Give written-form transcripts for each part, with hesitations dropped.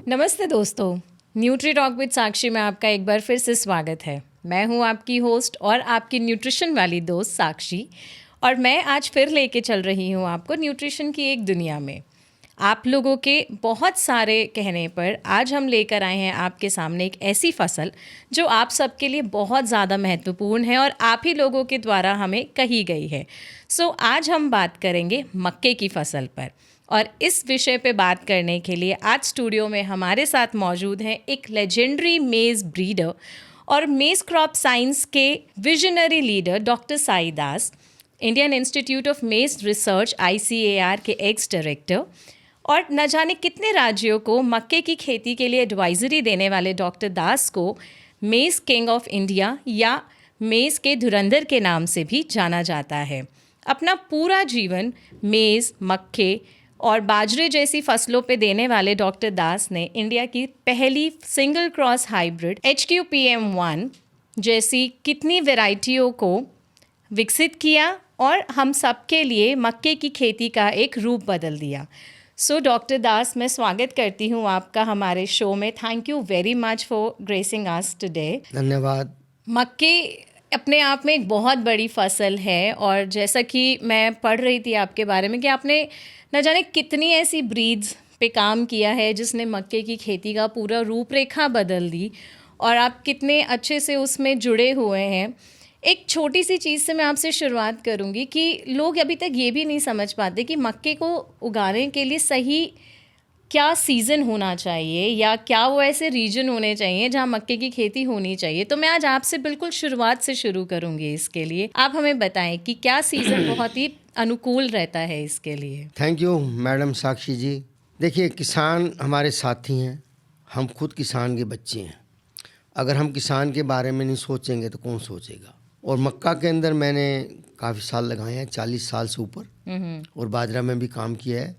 नमस्ते दोस्तों, nutri talk with साक्षी में आपका एक बार फिर से स्वागत है। मैं हूं आपकी होस्ट और आपकी न्यूट्रिशन वाली दोस्त साक्षी, और मैं आज फिर लेके चल रही हूं आपको न्यूट्रिशन की एक दुनिया में। आप लोगों के बहुत सारे कहने पर आज हम लेकर आए हैं आपके सामने एक ऐसी फसल जो आप सबके लिए बहुत ज़्यादा महत्वपूर्ण है और आप ही लोगों के द्वारा हमें कही गई है। आज हम बात करेंगे मक्के की फसल पर, और इस विषय पे बात करने के लिए आज स्टूडियो में हमारे साथ मौजूद हैं एक लेजेंडरी मेज़ ब्रीडर और मेज़ क्रॉप साइंस के visionary leader doctor Sai Das, Indian institute of मेज़ रिसर्च ICAR के एक्स डायरेक्टर, और न जाने कितने राज्यों को मक्के की खेती के लिए एडवाइजरी देने वाले डॉक्टर दास को मेज़ किंग ऑफ इंडिया या मेज़ के धुरंधर के नाम से भी जाना जाता है। अपना पूरा जीवन मेज़, मक्के और बाजरे जैसी फसलों पे देने वाले डॉक्टर दास ने इंडिया की पहली सिंगल क्रॉस हाइब्रिड HQPM1 जैसी कितनी वैरायटियों को विकसित किया और हम सबके लिए मक्के की खेती का एक रूप बदल दिया। डॉक्टर दास, मैं स्वागत करती हूँ आपका हमारे शो में। Thank you very much for gracing us today. धन्यवाद। मक्के अपने आप में एक बहुत बड़ी फसल है, और जैसा कि मैं पढ़ रही थी आपके बारे में कि आपने न जाने कितनी ऐसी ब्रीड्स पे काम किया है जिसने मक्के की खेती का पूरा रूपरेखा बदल दी, और आप कितने अच्छे से उसमें जुड़े हुए हैं। एक छोटी सी चीज़ से मैं आपसे शुरुआत करूंगी कि लोग अभी तक ये भी नहीं समझ पाते कि मक्के को उगाने के लिए सही क्या सीज़न होना चाहिए या क्या वो ऐसे रीजन होने चाहिए जहाँ मक्के की खेती होनी चाहिए। तो मैं आज आपसे बिल्कुल शुरुआत से शुरू करूंगी। इसके लिए आप हमें बताएं कि क्या सीज़न बहुत ही अनुकूल रहता है इसके लिए। थैंक यू मैडम साक्षी जी। देखिए, किसान हमारे साथी हैं, हम खुद किसान के बच्चे हैं। अगर हम किसान के बारे में नहीं सोचेंगे तो कौन सोचेगा। और मक्का के अंदर मैंने काफ़ी साल लगाए हैं, 40 साल से ऊपर, और बाजरा में भी काम किया है,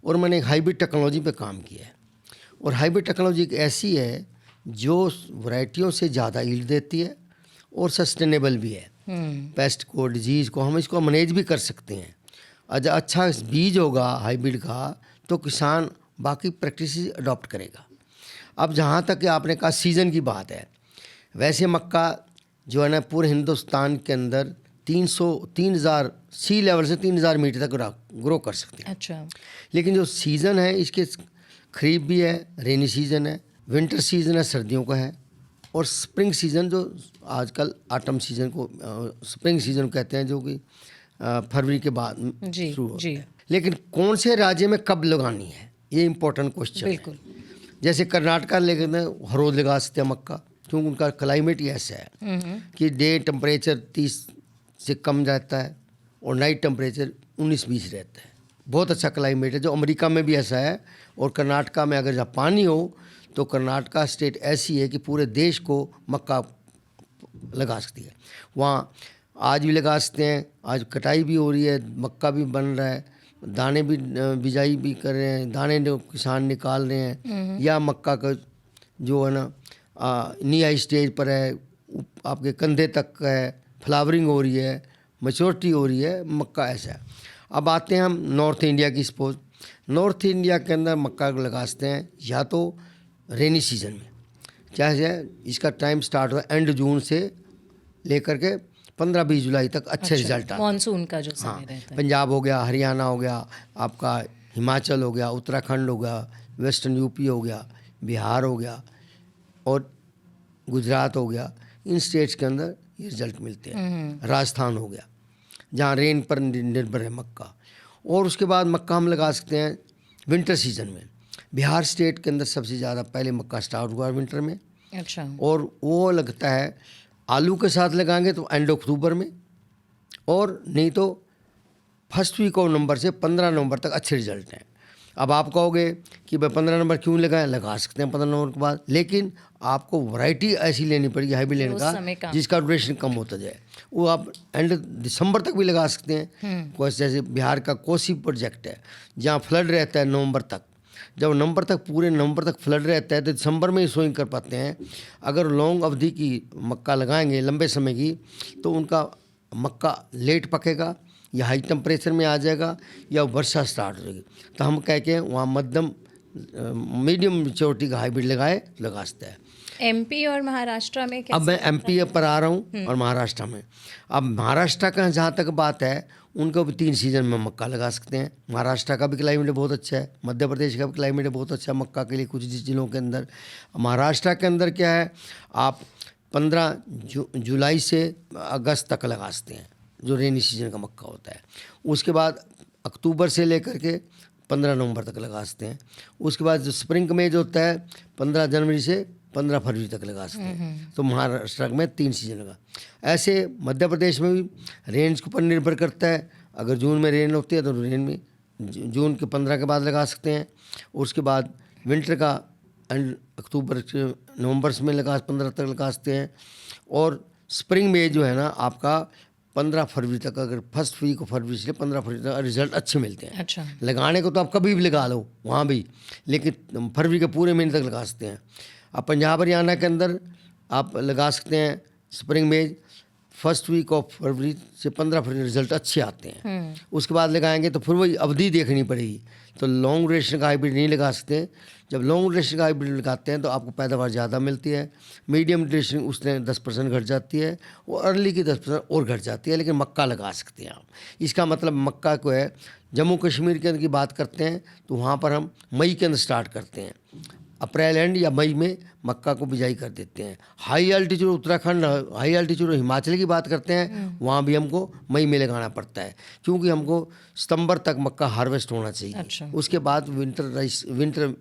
और मैंने एक हाइब्रिड टेक्नोलॉजी पे काम किया है। और हाइब्रिड टेक्नोलॉजी एक ऐसी है जो वैरायटियों से ज़्यादा ईल्ड देती है और सस्टेनेबल भी है। पेस्ट को, डिजीज़ को हम इसको मैनेज भी कर सकते हैं। अगर अच्छा बीज होगा हाइब्रिड का तो किसान बाकी प्रैक्टिस अडॉप्ट करेगा। अब जहाँ तक कि आपने कहा सीज़न की बात है, वैसे मक्का जो है ना पूरे हिंदुस्तान के अंदर 3,000 सी लेवल से 3,000 मीटर तक ग्रो कर सकते हैं। अच्छा। लेकिन जो सीज़न है इसके खरीफ भी है, रेनी सीज़न है, विंटर सीज़न है, सर्दियों का है, और स्प्रिंग सीज़न जो आजकल ऑटम सीज़न को स्प्रिंग सीज़न कहते हैं, जो कि फरवरी के बाद शुरू होता है। लेकिन कौन से राज्य में कब लगानी है, ये इम्पोर्टेंट क्वेश्चन है। जैसे कर्नाटका लेकिन हर रोज़ लगा सकते हैं मक्का, क्योंकि उनका क्लाइमेट ही ऐसा है कि डे टेम्परेचर 30 से कम रहता है और नाइट टेम्परेचर 19-20 रहता है। बहुत अच्छा क्लाइमेट है, जो अमेरिका में भी ऐसा है। और कर्नाटका में अगर जहाँ पानी हो तो कर्नाटका स्टेट ऐसी है कि पूरे देश को मक्का लगा सकती है। वहाँ आज भी लगा सकते हैं, आज कटाई भी हो रही है, मक्का भी बन रहा है, दाने भी बिजाई भी कर रहे हैं, दाने किसान निकाल रहे हैं, या मक्का का जो है ना नी हाई स्टेज पर है, आपके कंधे तक है, फ्लावरिंग हो रही है, मैच्योरिटी हो रही है, मक्का ऐसा है। अब आते हैं हम नॉर्थ इंडिया की। सपोज नॉर्थ इंडिया के अंदर मक्का लगाते हैं या तो रेनी सीजन में, चाहे इसका टाइम स्टार्ट हुआ एंड जून से लेकर के 15-20 जुलाई तक अच्छे रिजल्ट आते हैं। मानसून का जो समय रहता है। पंजाब हो गया, हरियाणा हो गया, आपका हिमाचल हो गया, उत्तराखंड हो गया, वेस्टर्न यूपी हो गया, बिहार हो गया और गुजरात हो गया। इन स्टेट्स के अंदर ये रिजल्ट मिलते हैं। राजस्थान हो गया जहाँ रेन पर निर्भर है मक्का। और उसके बाद मक्का हम लगा सकते हैं विंटर सीजन में। बिहार स्टेट के अंदर सबसे ज़्यादा पहले मक्का स्टार्ट हुआ विंटर में। अच्छा। और वो लगता है आलू के साथ लगाएंगे तो एंड अक्टूबर में, और नहीं तो फर्स्ट वीक ऑफ नवंबर से 15 नवंबर तक अच्छे रिजल्ट हैं। अब आप कहोगे कि भाई 15 नंबर क्यों लगाएं, लगा सकते हैं 15 नंबर के बाद, लेकिन आपको वैरायटी ऐसी लेनी पड़ेगी हाइब्रिड लेने का जिसका ड्यूरेशन कम होता जाए। वो आप एंड दिसंबर तक भी लगा सकते हैं। कोई जैसे बिहार का कोसी प्रोजेक्ट है जहाँ फ्लड रहता है नवंबर तक। जब नवंबर तक, पूरे नवंबर तक फ्लड रहता है तो दिसंबर में ही सोइंग कर पाते हैं। अगर लॉन्ग अवधि की मक्का लगाएंगे, लंबे समय की, तो उनका मक्का लेट पकेगा या हाई टेम्परेचर में आ जाएगा या वर्षा स्टार्ट हो जाएगी। तो हम कह के वहाँ मध्यम मीडियम मैच्योरिटी का हाइब्रिड लगाए तो लगा सकता है। एमपी और महाराष्ट्र में अब मैं एमपी पर आ रहा हूँ और महाराष्ट्र में। अब महाराष्ट्र का जहाँ तक बात है, उनको भी 3 सीज़न में मक्का लगा सकते हैं। महाराष्ट्र का भी क्लाइमेट बहुत अच्छा है, मध्य प्रदेश का भी क्लाइमेट बहुत अच्छा है मक्का के लिए कुछ जिलों के अंदर। महाराष्ट्र के अंदर क्या है, आप 15 जुलाई से अगस्त तक लगा सकते हैं, जो रेनी सीजन का मक्का होता है। उसके बाद अक्टूबर से लेकर के 15 नवंबर तक लगा सकते हैं। उसके बाद जो स्प्रिंग में जो होता है 15 जनवरी से 15 फरवरी तक लगा सकते हैं। तो महाराष्ट्र में 3 सीजन लगा। ऐसे मध्य प्रदेश में भी रेंज के ऊपर निर्भर करता है। अगर जून में रेन होती है तो रेन में जून के 15 के बाद लगा सकते हैं। उसके बाद विंटर का एंड अक्टूबर से नवंबर में 15 तक लगा सकते हैं। और स्प्रिंग में जो है ना आपका 15 फरवरी तक, अगर फर्स्ट वीक ऑफ फरवरी से 15 फरवरी तक रिजल्ट अच्छे मिलते हैं। अच्छा, लगाने को तो आप कभी भी लगा लो वहाँ भी, लेकिन फरवरी के पूरे महीने तक लगा सकते हैं। अब पंजाब हरियाणा के अंदर आप लगा सकते हैं स्प्रिंग में फर्स्ट वीक ऑफ फरवरी से 15 फरवरी रिजल्ट अच्छे आते हैं। उसके बाद लगाएंगे तो फिर वही अवधि देखनी पड़ेगी। तो लॉन्ग ड्यूरेशन का हाइब्रिड नहीं लगा सकते। जब लॉन्ग ड्यूरेशन का हाइब्रिड लगाते हैं तो आपको पैदावार ज़्यादा मिलती है। मीडियम ड्यूरेशन उसने 10% घट जाती है और अर्ली की 10% और घट जाती है। लेकिन मक्का लगा सकते हैं आप। इसका मतलब मक्का को है, जम्मू कश्मीर के अंदर की बात करते हैं तो वहाँ पर हम मई के अंदर स्टार्ट करते हैं। अप्रैल एंड या मई में मक्का को बिजाई कर देते हैं। High altitude Uttarakhand, high altitude Himachal की बात करते हैं, वहाँ भी हमको मई में लगाना पड़ता है, क्योंकि हमको सितंबर तक मक्का हार्वेस्ट होना चाहिए। अच्छा। उसके बाद विंटर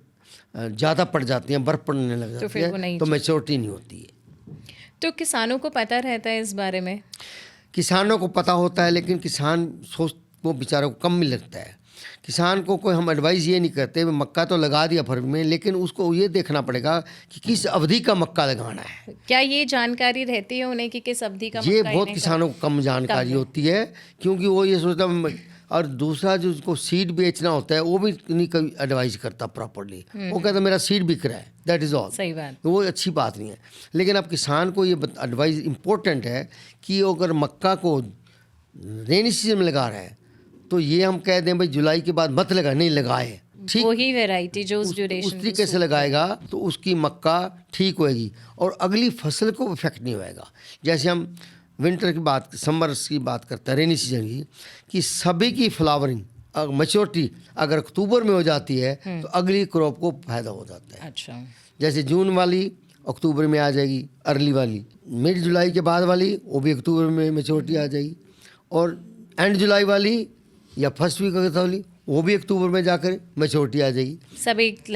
ज़्यादा पड़ जाती हैं, बर्फ़ पड़ने लग जाती है तो मैच्योरिटी नहीं होती है। तो किसानों को पता रहता है इस बारे में? किसानों को पता होता है, लेकिन किसान सोच वो बेचारों को कम मिल लगता है। किसान को कोई हम एडवाइस ये नहीं करते मक्का तो लगा दिया फरवरी में, लेकिन उसको ये देखना पड़ेगा कि किस अवधि का मक्का लगाना है। क्या ये जानकारी रहती है उन्हें कि किस अवधि का ये मक्का बहुत किसानों को कम जानकारी होती है, क्योंकि वो ये सोचता है। और दूसरा जो उसको सीड बेचना होता है वो भी नहीं कभी एडवाइस करता प्रॉपरली। वो कहता मेरा सीड बिक रहा है, दैट इज़ ऑल। सही बात। तो वो अच्छी बात नहीं है। लेकिन अब किसान को ये एडवाइस इम्पोर्टेंट है कि अगर मक्का को रेनी सीजन में लगा रहा है तो ये हम कह दें भाई जुलाई के बाद मत लगा, नहीं लगाए, ठीक वही वैरायटी जो उस ड्यूरेशन उस तरीके से लगाएगा तो उसकी मक्का ठीक होएगी और अगली फसल को इफेक्ट नहीं होएगा। जैसे हम विंटर की बात, समर्स की बात करते हैं, रेनी सीजन की, कि सभी की फ्लावरिंग मैच्योरिटी अगर अक्टूबर में हो जाती है तो अगली क्रॉप को फायदा हो जाता है। अच्छा, जैसे जून वाली अक्टूबर में आ जाएगी, अर्ली वाली मिड जुलाई के बाद वाली वो भी अक्टूबर में मैच्योरिटी आ जाएगी, और एंड जुलाई वाली या फर्स्ट वीक अगस्त वाली वो भी अक्टूबर में जाकर मैच्योरिटी आ जाएगी।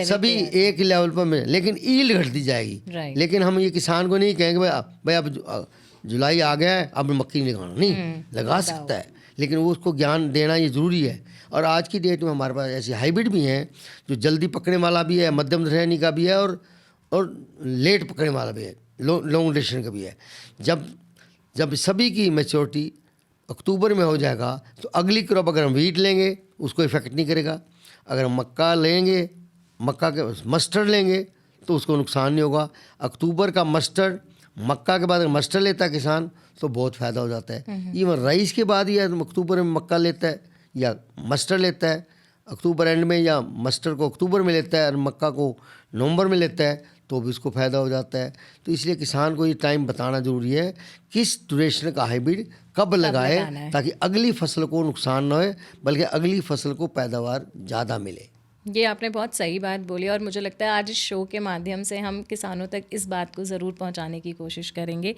सभी एक लेवल पर में, लेकिन ईल्ड घटती जाएगी। लेकिन हम ये किसान को नहीं कहेंगे भाई अब जुलाई आ गया है अब मक्की नहीं लगाना, नहीं लगा सकता है, लेकिन वो उसको ज्ञान देना ये ज़रूरी है। और आज की डेट में हमारे पास ऐसे हाइब्रिड भी हैं जो जल्दी पकड़ने वाला भी है, मध्यम श्रेणी का भी है और लेट पकड़ने वाला भी है, लॉन्ग ड्यूरेशन का भी है। जब सभी की मैच्योरिटी अक्टूबर में हो जाएगा तो अगली क्रॉप अगर हम वीट लेंगे उसको इफेक्ट नहीं करेगा। अगर हम मक्का लेंगे, मक्का के मस्टर्ड लेंगे तो उसको नुकसान नहीं होगा। अक्टूबर का मस्टर्ड, मक्का के बाद अगर मस्टर्ड लेता है किसान तो बहुत फ़ायदा हो जाता है। इवन राइस के बाद या अक्टूबर में मक्का लेता है या मस्टर्ड लेता है अक्टूबर एंड में, या मस्टर्ड को अक्टूबर में लेता है और मक्का को नवंबर में लेता है तो भी उसको फ़ायदा हो जाता है। तो इसलिए किसान को ये टाइम बताना ज़रूरी है किस ड्यूरेशन का हाइब्रिड कब लगाए, ताकि अगली फसल को नुकसान न हो बल्कि अगली फसल को पैदावार ज़्यादा मिले। ये आपने बहुत सही बात बोली और मुझे लगता है आज इस शो के माध्यम से हम किसानों तक इस बात को ज़रूर पहुंचाने की कोशिश करेंगे।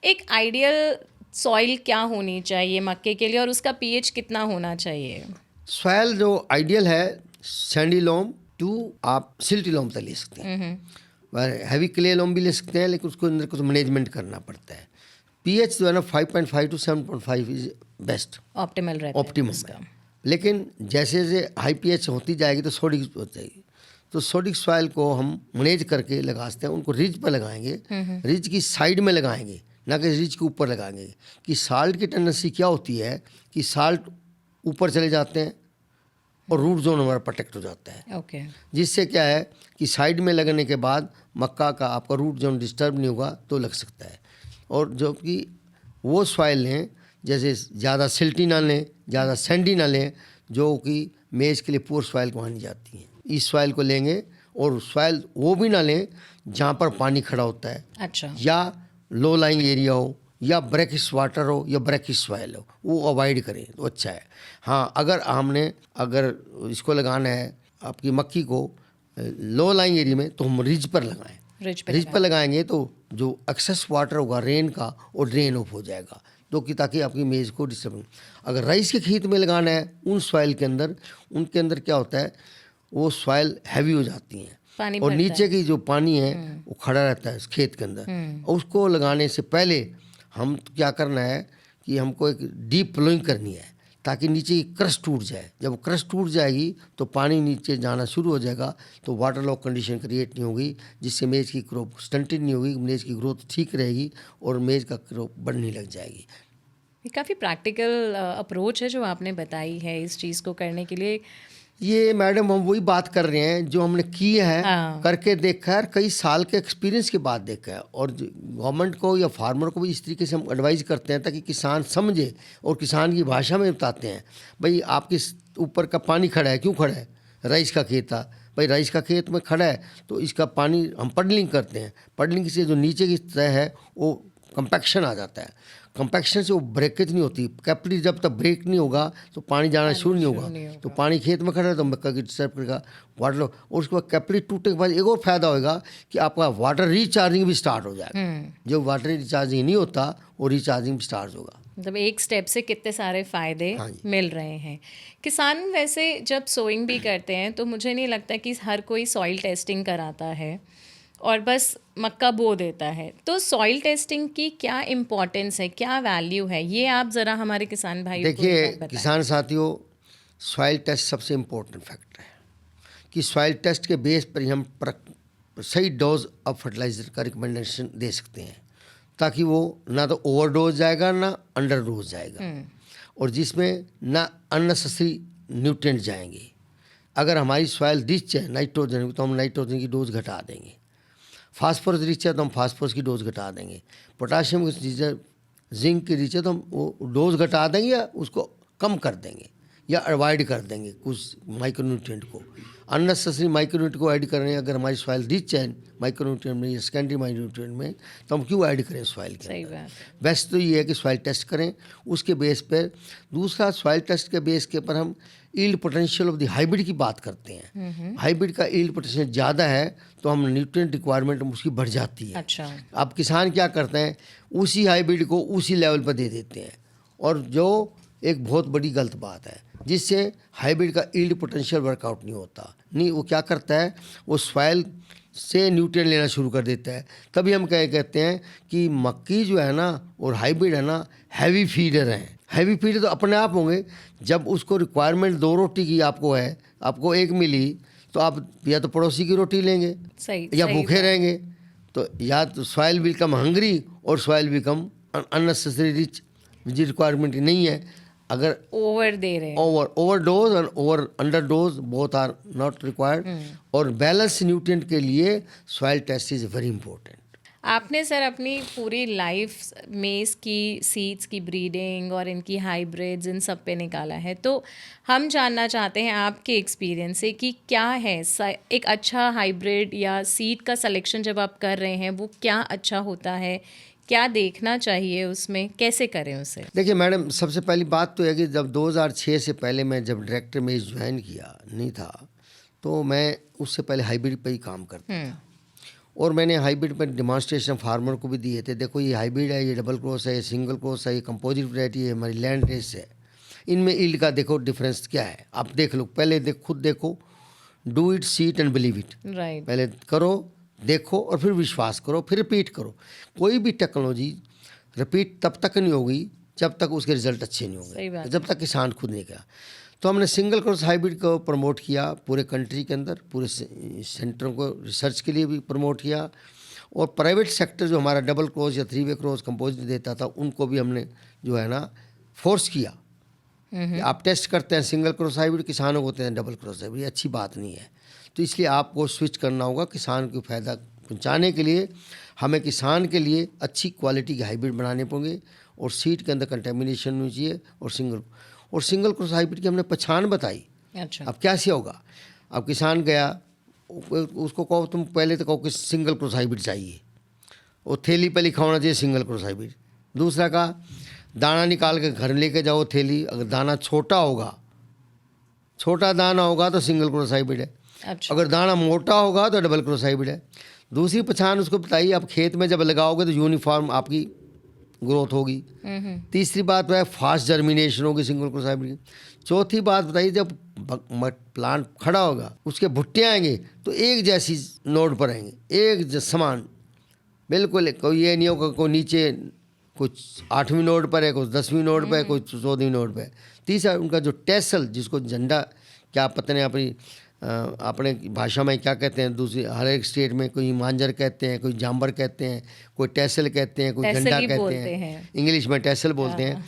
एक आइडियल सॉइल क्या होनी चाहिए मक्के के लिए और उसका पीएच कितना होना चाहिए? सॉइल जो आइडियल है सैंडी लोम टू आप सिल्टी लोम तक ले सकते हैं, हैवी क्ले लोम भी ले सकते हैं, लेकिन उसको अंदर कुछ मैनेजमेंट करना पड़ता है। पीएच जो है ना 5.5 टू 7.5 इज बेस्ट, ऑप्टिमल रहता है ऑप्टिमम है। लेकिन जैसे जैसे हाई पीएच होती जाएगी तो सोडिक हो जाएगी, तो सोडिक सॉइल को हम मैनेज करके लगा सकते हैं। उनको रिज पर लगाएंगे, रिज की साइड में लगाएंगे, ना कि रिज के ऊपर लगाएंगे। कि साल्ट की टेंडेंसी क्या होती है कि साल्ट ऊपर चले जाते हैं और रूट जोन हमारा प्रोटेक्ट हो जाता है। ओके। जिससे क्या है कि साइड में लगने के बाद मक्का का आपका रूट जोन डिस्टर्ब नहीं होगा तो लग सकता है। और जो कि वो सॉइल लें जैसे ज़्यादा सिल्टी ना लें, ज़्यादा सैंडी ना लें, जो कि मेज के लिए पुअर सॉइल को मानी जाती हैं। इस सॉइल को लेंगे और सॉइल वो भी ना लें जहाँ पर पानी खड़ा होता है, अच्छा, या लो लाइंग एरिया हो, या ब्रैकिश वाटर हो, या ब्रैकिश सॉइल हो, वो अवॉइड करें तो अच्छा है। हाँ, अगर इसको लगाना है आपकी मक्की को लो लाइंग एरिया में, तो हम रिज पर लगाएं। रिज पर लगाएंगे तो जो एक्सेस वाटर होगा रेन का, वो ड्रेन ऑफ हो जाएगा, तो कि ताकि आपकी मेज को डिस्टर्ब। अगर राइस के खेत में लगाना है उन सॉइल के अंदर, उनके अंदर क्या होता है, वो सॉइल हैवी हो जाती हैं पानी और भरता नीचे की जो पानी है वो खड़ा रहता है खेत के अंदर। और उसको लगाने से पहले हम क्या करना है कि हमको एक डीप प्लोइंग करनी है, ताकि नीचे की क्रस्ट टूट जाए। जब वो क्रस्ट टूट जाएगी तो पानी नीचे जाना शुरू हो जाएगा, तो वाटर लॉक कंडीशन क्रिएट नहीं होगी, जिससे मेज की क्रॉप स्टंटेड नहीं होगी, मेज की ग्रोथ ठीक रहेगी और मेज का क्रॉप बढ़ने लग जाएगी। ये काफ़ी प्रैक्टिकल अप्रोच है जो आपने बताई है इस चीज़ को करने के लिए। ये मैडम हम वही बात कर रहे हैं जो हमने की है, हाँ। करके देखा है, कई साल के एक्सपीरियंस के बाद देखा है। और गवर्नमेंट को या फार्मर को भी इस तरीके से हम एडवाइस करते हैं ताकि किसान समझे और किसान की भाषा में बताते हैं, भाई आपके ऊपर का पानी खड़ा है, क्यों खड़ा है, राइस का खेत था, भाई राइस का खेत में खड़ा है तो इसका पानी हम पडलिंग करते हैं। पडलिंग से जो नीचे की सतह है वो कंपैक्शन आ जाता है, कंपैक्शन से वो ब्रेकेज नहीं होती। कैपिलरी जब तक ब्रेक नहीं होगा तो पानी जाना शुरू नहीं होगा, तो पानी खेत में खड़ा है तो मक्का की डिस्टर्ब करेगा वाटर। और उसके बाद कैपिलरी टूटने के बाद एक और फायदा होगा कि आपका वाटर रिचार्जिंग भी स्टार्ट हो जाएगा। जो वाटर रिचार्जिंग नहीं होता वो रिचार्जिंग भी स्टार्ट होगा। मतलब एक स्टेप से कितने सारे फ़ायदे हाँ जी। मिल रहे हैं। किसान वैसे जब सोइंग भी करते हैं तो मुझे नहीं लगता कि हर कोई सॉइल टेस्टिंग कराता है और बस मक्का बो देता है। तो सॉइल टेस्टिंग की क्या इम्पोर्टेंस है, क्या वैल्यू है, ये आप ज़रा हमारे किसान भाइयों को देखिए बताएं। किसान साथियों, सॉइल टेस्ट सबसे इम्पोर्टेंट फैक्टर है कि सॉइल टेस्ट के बेस पर ही हम सही डोज ऑफ फर्टिलाइजर का रिकमेंडेशन दे सकते हैं, ताकि वो ना तो ओवर डोज जाएगा ना अंडर डोज जाएगा, और जिसमें ना अननेसेसरी न्यूट्रिएंट जाएंगे। अगर हमारी सॉइल रिच है नाइट्रोजन, तो हम नाइट्रोजन की डोज घटा देंगे। फास्फोरस रिच है तो हम फास्फोरस की डोज घटा देंगे। पोटाशियम की रिच है, जिंक की रिच है तो हम वो डोज घटा देंगे या उसको कम कर देंगे या अवॉइड कर देंगे कुछ माइक्रोन्यूट्रिएंट को। अननेसेसरी माइक्रोन्यूट्रिएंट को ऐड कर रहे हैं, अगर हमारी सॉइल रिच है माइक्रोन्यूट्रिएंट में या सेकेंडरी माइक्रोन्यूट्रिएंट में, तो हम क्यों ऐड करें सॉइल के सही अंदर। बात है। बेस्ट तो ये है कि सॉइल टेस्ट करें उसके बेस पर। दूसरा, सॉइल टेस्ट के बेस के ऊपर हम yield potential of the hybrid की बात करते हैं। हाइब्रिड का ईल्ड पोटेंशियल ज़्यादा है तो हम न्यूट्रिएंट रिक्वायरमेंट उसकी बढ़ जाती है। अच्छा, अब किसान क्या करते हैं, उसी हाइब्रिड को उसी लेवल पर दे देते हैं, और जो एक बहुत बड़ी गलत बात है, जिससे हाइब्रिड का ईल्ड पोटेंशियल वर्कआउट नहीं होता। नहीं, वो क्या करता है, वो सॉइल से न्यूट्रिएंट लेना शुरू कर देता है। तभी हम कहते हैं कि मक्की जो है ना और हाइब्रिड है ना, हैवी फीडर हैं। हैवी फीडर तो अपने आप होंगे, जब उसको रिक्वायरमेंट 2 रोटी की आपको है, आपको 1 मिली, तो आप या तो पड़ोसी की रोटी लेंगे सही या सही भूखे बात। रहेंगे। तो या तो सॉइल बिकम हंग्री और सॉइल बिकम अननेसेसरी रिच, जी रिक्वायरमेंट नहीं है। अगर ओवर दे रहे हैं। ओवर डोज और over under dose both are not required, और बैलेंस न्यूट्रिएंट के लिए soil test is very important. आपने सर अपनी पूरी लाइफ मेज़ की सीड्स की ब्रीडिंग और इनकी हाइब्रिड्स इन सब पे निकाला है, तो हम जानना चाहते हैं आपके एक्सपीरियंस से कि क्या है एक अच्छा हाइब्रिड या सीड का सिलेक्शन जब आप कर रहे हैं वो क्या अच्छा होता है, क्या देखना चाहिए उसमें, कैसे करें उसे। देखिए मैडम, सबसे पहली बात तो है कि जब 2006 से पहले मैं जब डायरेक्टर में ज्वाइन किया नहीं था, तो मैं उससे पहले हाइब्रिड पे ही काम करता था, और मैंने हाइब्रिड पर डिमॉन्स्ट्रेशन फार्मर को भी दिए थे। देखो ये हाइब्रिड है, ये डबल क्रॉस है, ये सिंगल क्रॉस है, ये कंपोजिट वैरायटी है, हमारी लैंड रेस है, इनमें ईल्ड का देखो डिफरेंस क्या है, आप देख लो। पहले खुद देखो, do it, see it and believe it. Right. पहले करो, देखो और फिर विश्वास करो, फिर रिपीट करो। कोई भी टेक्नोलॉजी रिपीट तब तक नहीं होगी जब तक उसके रिजल्ट अच्छे नहीं सही बात होंगे, जब तक किसान खुद नहीं किया। तो हमने सिंगल क्रॉस हाइब्रिड को प्रमोट किया पूरे कंट्री के अंदर, पूरे सेंटरों को रिसर्च के लिए भी प्रमोट किया, और प्राइवेट सेक्टर जो हमारा डबल क्रॉस या 3 वे क्रॉस कंपोजिट देता था उनको भी हमने जो है ना फोर्स किया कि आप टेस्ट करते हैं सिंगल क्रॉस हाइब्रिड, किसानों को होते हैं डबल क्रॉस हाइब्रिड, ये अच्छी बात नहीं है। तो इसलिए आपको स्विच करना होगा। किसान को फ़ायदा पहुंचाने के लिए हमें किसान के लिए अच्छी क्वालिटी के हाइब्रिड बनाने पड़ेंगे, और सीड के अंदर कंटेमिनेशन नहीं चाहिए, और सिंगल क्रॉस हाइब्रिड की हमने पहचान बताई। अच्छा। अब कैसे होगा, अब किसान गया, उसको कहो तुम पहले तो कहो कि सिंगल क्रॉस हाइब्रिड चाहिए, वो थैली पे लिखा होना चाहिए सिंगल क्रॉस हाइब्रिड। दूसरा का दाना निकाल के घर लेके जाओ थैली, अगर दाना छोटा होगा, छोटा दाना होगा तो सिंगल क्रॉस हाइब्रिड है, अच्छा। अगर दाना मोटा होगा तो डबल क्रॉस हाइब्रिड है। दूसरी पहचान उसको बताइए, आप खेत में जब लगाओगे तो यूनिफॉर्म आपकी ग्रोथ होगी। तीसरी बात है फास्ट जर्मिनेशन होगी सिंगल क्रॉस हाइब्रिड की। चौथी बात बताइए, जब प्लांट खड़ा होगा उसके भुट्टे आएंगे तो एक जैसी नोड पर आएंगे, एक समान, बिल्कुल। कोई ये नहीं होगा कोई नीचे कुछ 8वीं नोड पर है, कुछ 10वीं नोड पर है, कुछ 14वीं नोड पर है। तीसरा उनका जो टेसल, जिसको झंडा क्या पता नहीं अपने भाषा में क्या कहते हैं, दूसरी हर एक स्टेट में कोई मांजर कहते हैं, कोई जाम्बर कहते हैं, कोई टेसल कहते हैं, कोई झंडा कहते हैं, इंग्लिश में टेसल बोलते हैं।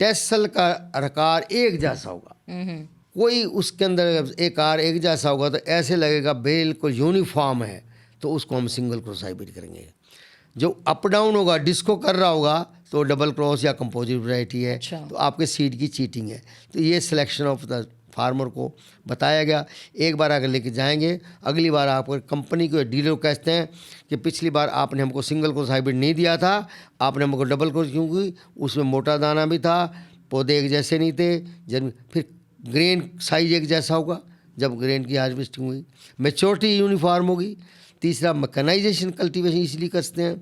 टेसल का आकार एक जैसा होगा, कोई उसके अंदर एक आकार एक जैसा होगा तो ऐसे लगेगा बिल्कुल यूनिफॉर्म है, तो उसको हम सिंगल क्रॉस हाइब्रिड करेंगे। जो अप डाउन होगा, डिस्को कर रहा होगा, तो डबल क्रॉस या कंपोजिट वैरायटी है। अच्छा। तो आपके सीड की चीटिंग है। तो ये सिलेक्शन ऑफ द फार्मर को बताया गया। एक बार अगर लेके जाएंगे, अगली बार आपको कंपनी को डीलर कहते हैं कि पिछली बार आपने हमको सिंगल क्रॉस हाइब्रिड नहीं दिया था, आपने हमको डबल क्रॉस, क्योंकि उसमें मोटा दाना भी था, पौधे एक जैसे नहीं थे, फिर ग्रेन साइज एक जैसा होगा जब ग्रेन की हार्वेस्टिंग हुई, मैच्योरिटी यूनिफॉर्म होगी। तीसरा मैकेनाइजेशन कल्टीवेशन इसलिए करते हैं,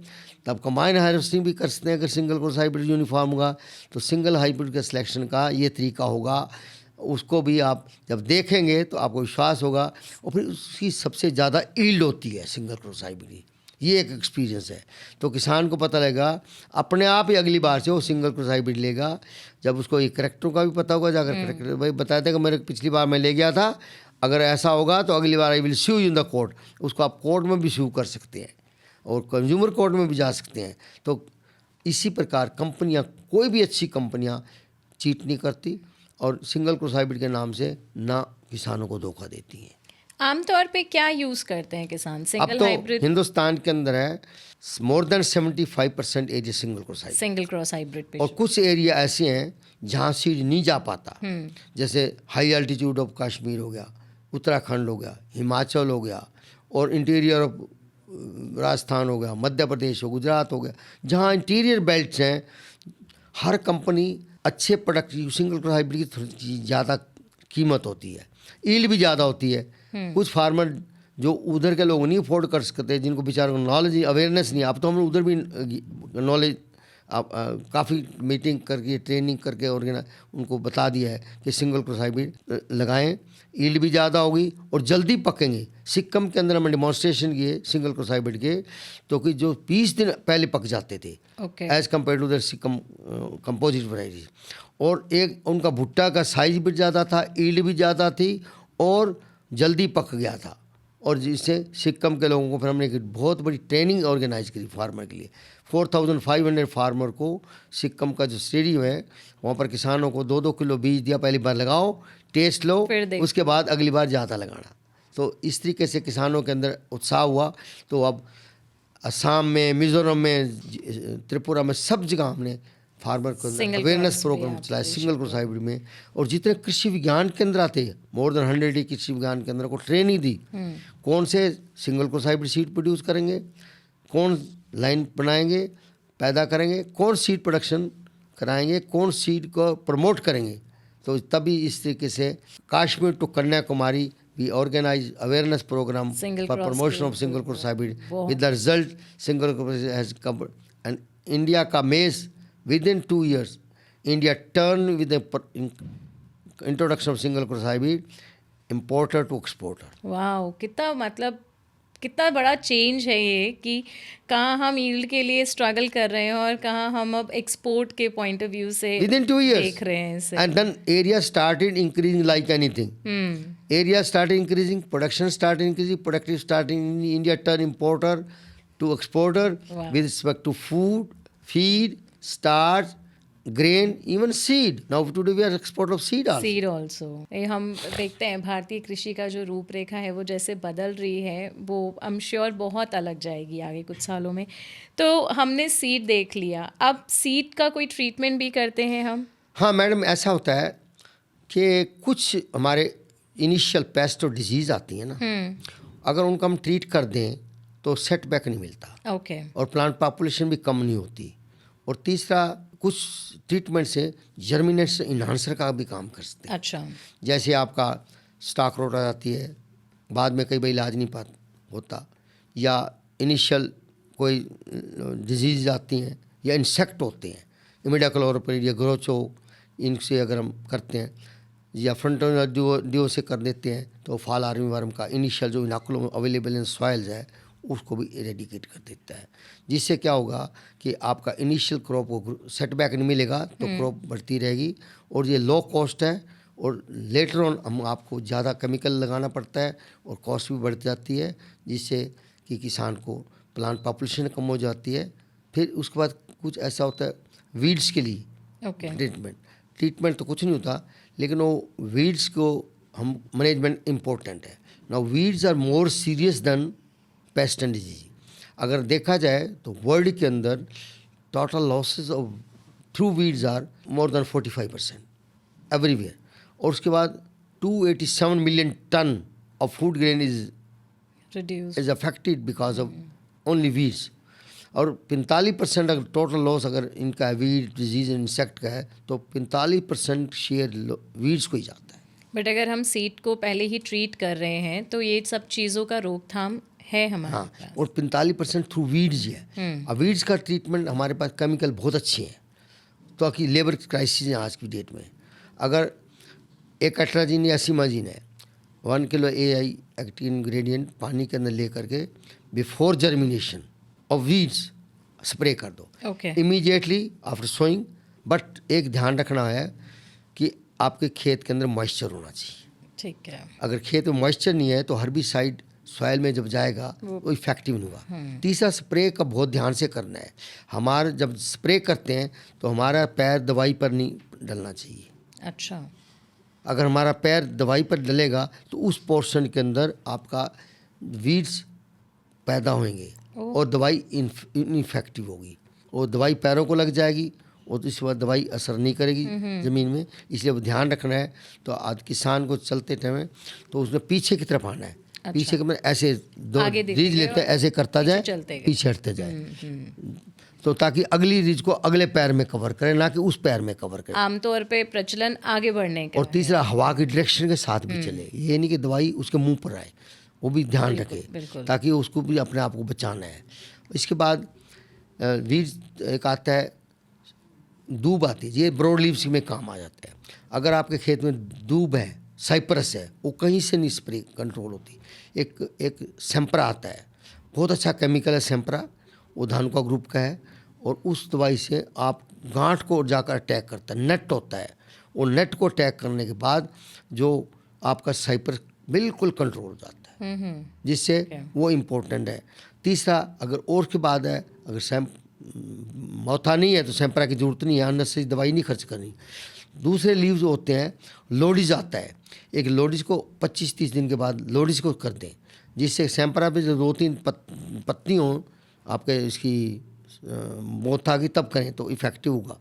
तब कंबाइन हार्वेस्टिंग भी कर सकते हैं। अगर सिंगल क्रॉस हाइब्रिड यूनिफॉर्म होगा तो सिंगल हाइब्रिड का सिलेक्शन का ये तरीका होगा, उसको भी आप जब देखेंगे तो आपको विश्वास होगा। और फिर उसकी सबसे ज़्यादा ईल्ड होती है सिंगल क्रॉस हाइब्रिड की, ये एक एक्सपीरियंस है। तो किसान को पता लगेगा अपने आप ही, अगली बार से वो सिंगल क्रॉस हाइब्रिड लेगा जब उसको ये करेक्टरों का भी पता होगा। जाकर करेक्टर भाई बताया था कि मेरे पिछली बार मैं ले गया था, अगर ऐसा होगा तो अगली बार I will sue in the court, उसको आप कोर्ट में भी स्यू कर सकते हैं और कंज्यूमर कोर्ट में भी जा सकते हैं। तो इसी प्रकार कंपनियां, कोई भी अच्छी कंपनियां चीट नहीं करती और सिंगल क्रॉस हाइब्रिड के नाम से ना किसानों को धोखा देती हैं। आमतौर पे क्या यूज़ करते हैं किसान अब सिंगल तो हाइब्रिड? हिंदुस्तान के अंदर है more than 75% area single cross hybrid, single cross hybrid पे। और कुछ एरिया ऐसे हैं जहाँ सीड नहीं जा पाता, जैसे हाई एल्टीट्यूड ऑफ कश्मीर हो गया, उत्तराखंड हो गया, हिमाचल हो गया, और इंटीरियर ऑफ राजस्थान हो गया, मध्य प्रदेश हो, गुजरात हो गया, जहाँ इंटीरियर बेल्ट्स हैं। हर कंपनी अच्छे प्रोडक्ट, सिंगल क्रॉस हाइब्रिड की थोड़ी ज़्यादा कीमत होती है, ईल्ड भी ज़्यादा होती है। कुछ फार्मर जो उधर के लोग नहीं अफोर्ड कर सकते, जिनको बेचारों को नॉलेज अवेयरनेस नहीं, अब तो हम उधर भी नॉलेज काफ़ी मीटिंग करके ट्रेनिंग करके और उनको बता दिया है कि सिंगल क्रॉस हाइब्रिड लगाएं, ईल्ड भी ज़्यादा होगी और जल्दी पकेंगे। सिक्किम के अंदर हमने डेमोन्स्ट्रेशन किए सिंगल क्रॉस हाइब्रिड के, तो कि जो 20 दिन पहले पक जाते थे as compare to the Sikkim composite variety, और एक उनका भुट्टा का साइज भी ज़्यादा था, ईल्ड भी ज़्यादा थी और जल्दी पक गया था। और जिससे सिक्किम के लोगों को फिर हमने एक बहुत बड़ी ट्रेनिंग ऑर्गेनाइज करी फार्मर के लिए। 4500 फार्मर को सिक्किम का जो स्टेडियम है वहाँ पर किसानों को 2-2 किलो बीज दिया, पहली बार लगाओ, टेस्ट लो, उसके बाद अगली बार ज़्यादा लगाना। तो इस तरीके से किसानों के अंदर उत्साह हुआ। तो अब असम में, मिज़ोरम में, त्रिपुरा में, सब जगह हमने फार्मर को अवेयरनेस प्रोग्राम चलाया सिंगल क्रॉस हाइब्रिड में। और जितने कृषि विज्ञान केंद्र आते हैं, मोर देन 100 कृषि विज्ञान केंद्र को ट्रेनिंग दी, कौन से single cross hybrid seed produce करेंगे, कौन लाइन बनाएंगे, पैदा करेंगे, कौन सीड प्रोडक्शन कराएंगे, कौन सीड को प्रमोट करेंगे। तो तभी इस तरीके से Kashmir to Kanyakumari we organize awareness program for promotion of single cross hybrid. With the result, single cross has come, and India का मेज within 2 years, India turned with the introduction of single cross hybrid importer to exporter. वाह, कितना मतलब कितना बड़ा change है ये कि कहाँ हम यील्ड के लिए स्ट्रगल कर रहे हैं और कहाँ हम अब एक्सपोर्ट के पॉइंट ऑफ व्यू से within 2 years देख रहे हैं इसे। And then area started increasing like anything. Area started increasing, production started increasing, productive starting in India turn importer to exporter. Wow. With respect to food, feed, starch, grain, even seed. Now today we are export of seed also. Seed also. हम देखते हैं भारतीय कृषि का जो रूपरेखा है वो जैसे बदल रही है, वो आई एम श्योर बहुत अलग जाएगी आगे कुछ सालों में। तो हमने सीड देख लिया, अब सीड का कोई ट्रीटमेंट भी करते हैं हम? हाँ मैडम, ऐसा होता है कि कुछ हमारे इनिशियल पेस्ट और डिजीज़ आती है ना, अगर उनको हम ट्रीट कर दें तो सेटबैक नहीं मिलता ओके और प्लांट पॉपुलेशन भी कम नहीं होती। और तीसरा, कुछ ट्रीटमेंट से जर्मिनेशन इन्हांसर का भी काम कर सकते हैं। अच्छा जैसे आपका स्टॉक रोट आ जाती है, बाद में कई बार इलाज नहीं पा होता, या इनिशियल कोई डिजीज़ आती हैं या इंसेक्ट होते हैं, इमिडाक्लोरोपिड या ग्रोचो, इनसे अगर हम करते हैं या फ्रंटल ड्यू से कर देते हैं तो फॉल आर्मीवर्म का इनिशियल जो इनाकुलम अवेलेबल इन सॉइल्स है उसको भी इरेडिकेट कर देता है, जिससे क्या होगा कि आपका इनिशियल क्रॉप को सेटबैक नहीं मिलेगा तो क्रॉप बढ़ती रहेगी। और ये लो कॉस्ट है और लेटर ऑन हम आपको ज़्यादा केमिकल लगाना पड़ता है और कॉस्ट भी बढ़ जाती है, जिससे कि किसान को प्लांट पॉपुलेशन कम हो जाती है। फिर उसके बाद कुछ ऐसा होता है वीड्स के लिए ओके ट्रीटमेंट तो कुछ नहीं होता, लेकिन वो वीड्स को हम मैनेजमेंट इम्पोर्टेंट है। Now weeds are more serious than pest and disease. अगर देखा जाए तो वर्ल्ड के अंदर total losses of through weeds are more than 45% everywhere. और उसके बाद 287 million ton of food grain reduce is affected because of only weeds. और 45% अगर टोटल लॉस अगर इनका वीड डिजीज इंसेक्ट का है तो 45% शेयर वीड्स को ही जाता है। बट अगर हम सीड को पहले ही ट्रीट कर रहे हैं तो ये सब चीज़ों का रोकथाम है हमारे हाँ, पास। और 45% थ्रू वीड्स ही है। अब वीड्स का ट्रीटमेंट हमारे पास केमिकल बहुत अच्छे हैं, तो कि लेबर क्राइसिस है आज की डेट में। अगर एक अट्राजिन या सीमाजिन है 1 किलो AI एक्टिव इंग्रेडिएंट पानी के अंदर ले करके before germination of weeds spray कर दो okay immediately after sowing. But एक ध्यान रखना है कि आपके खेत के अंदर मॉइस्चर होना चाहिए। ठीक है अगर खेत में मॉइस्चर नहीं है तो हर्बिसाइड सॉइल में जब जाएगा वो इफेक्टिव नहीं होगा। तीसरा, स्प्रे का बहुत ध्यान से करना है। हमारा जब स्प्रे करते हैं तो हमारा पैर दवाई पर नहीं डलना चाहिए। अच्छा अगर हमारा पैर दवाई पर डलेगा तो उस पोर्शन के अंदर आपका वीड्स पैदा होंगे और दवाई इनफेक्टिव होगी और दवाई पैरों को लग जाएगी और इसके बाद दवाई असर नहीं करेगी ज़मीन में। इसलिए वो ध्यान रखना है। तो आज किसान को चलते टाइम तो उसमें पीछे की तरफ आना है। अच्छा। पीछे के मतलब ऐसे दो आगे देखते रीज लेते हैं, ऐसे करता जाए, चलते गए। पीछे हटते जाए, तो ताकि अगली रीज को अगले पैर में कवर करे, ना कि उस पैर में कवर करे। आमतौर पे प्रचलन आगे बढ़ने का और तीसरा, हवा की डायरेक्शन के साथ भी चले। ये नहीं कि दवाई उसके मुंह पर आए, वो भी ध्यान रखे बिल्कुल। ताकि उसको भी अपने आप को बचाना है। इसके बाद वीड एक आता है, दूब आती है, ये ब्रॉड लीव्स में काम आ जाता है। अगर आपके खेत में दूब है, साइप्रस है, वो कहीं से नहीं स्प्रे कंट्रोल होती। एक सेम्परा आता है, बहुत अच्छा केमिकल है सेम्परा, वो धानुका ग्रुप का है और उस दवाई से आप गांठ को जाकर अटैक करता है। नेट होता है, वो नेट को अटैक करने के बाद जो आपका साइप्रस बिल्कुल कंट्रोल हो जाता है, जिससे वो इम्पोर्टेंट है। तीसरा, अगर और के बाद है, अगर मौथा नहीं है तो सेम्परा की जरूरत नहीं है, अंदर से दवाई नहीं खर्च करनी। दूसरे लीव्स होते हैं, लोडिस आता है, एक लोडिस को 25-30 दिन के बाद लोडिस को कर दें, जिससे सेम्परा पे जो 2-3 पत्ती हों आपके इसकी मोथा की, तब करें तो इफेक्टिव होगा।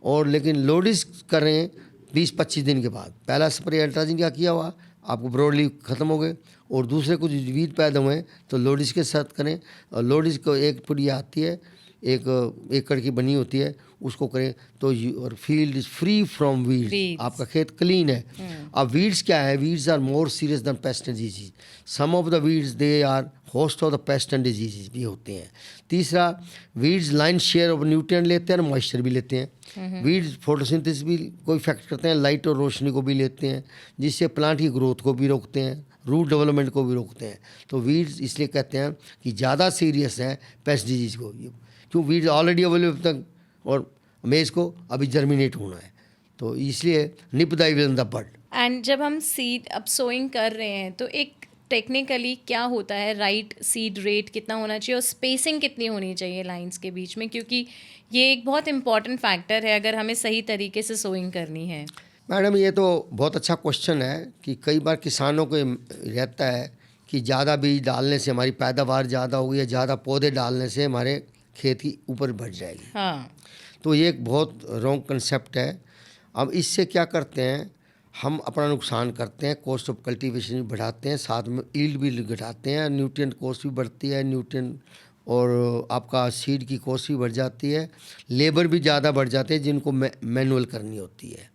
और लेकिन लोडिस करें 20-25 दिन के बाद। पहला स्प्रे अल्ट्राजिन का किया हुआ, आपको ब्रॉड लीव खत्म हो गए और दूसरे कुछ वीड पैदा हुए तो लोडिस के साथ करें। और लोडिस को एक पुड़िया आती है, 1 एकड़ की बनी होती है, उसको करें तो your field is free from weeds, आपका खेत क्लीन है। अब वीड्स क्या है? Weeds are more serious than pest and disease. Some of the weeds they are host of the pest and disease भी होते हैं। तीसरा, weeds line share of nutrient लेते हैं और मॉइस्चर भी लेते हैं। वीड्स फोटोसिंथेसिस भी को इफेक्ट करते हैं, लाइट और रोशनी को भी लेते हैं, जिससे प्लांट की ग्रोथ को भी रोकते हैं, रूट डेवलपमेंट को भी रोकते हैं। तो वीड्स इसलिए कहते हैं कि ज़्यादा सीरियस है पेस्ट डिजीज को, क्यों वीड्स ऑलरेडी अवेलेबल तक और मेज को अभी जर्मिनेट होना है, तो इसलिए nip the evil in the bud. And जब हम सीड अब सोइंग कर रहे हैं तो एक टेक्निकली क्या होता है, राइट सीड रेट कितना होना चाहिए और स्पेसिंग कितनी होनी चाहिए लाइंस के बीच में, क्योंकि ये एक बहुत इंपॉर्टेंट फैक्टर है अगर हमें सही तरीके से सोइंग करनी है। मैडम, ये तो बहुत अच्छा क्वेश्चन है कि कई बार किसानों को रहता है कि ज़्यादा बीज डालने से हमारी पैदावार ज़्यादा होगी या ज़्यादा पौधे डालने से हमारे खेत की ऊपर बढ़ जाएगी। हाँ, तो ये एक बहुत रॉन्ग कंसेप्ट है। अब इससे क्या करते हैं, हम अपना नुकसान करते हैं, कॉस्ट ऑफ कल्टीवेशन भी बढ़ाते हैं, साथ में यील्ड भी घटाते हैं, न्यूट्रिएंट कॉस्ट भी बढ़ती है, न्यूट्रिएंट और आपका सीड की कॉस्ट भी बढ़ जाती है, लेबर भी ज़्यादा बढ़ जाते हैं जिनको मैनुअल करनी होती है।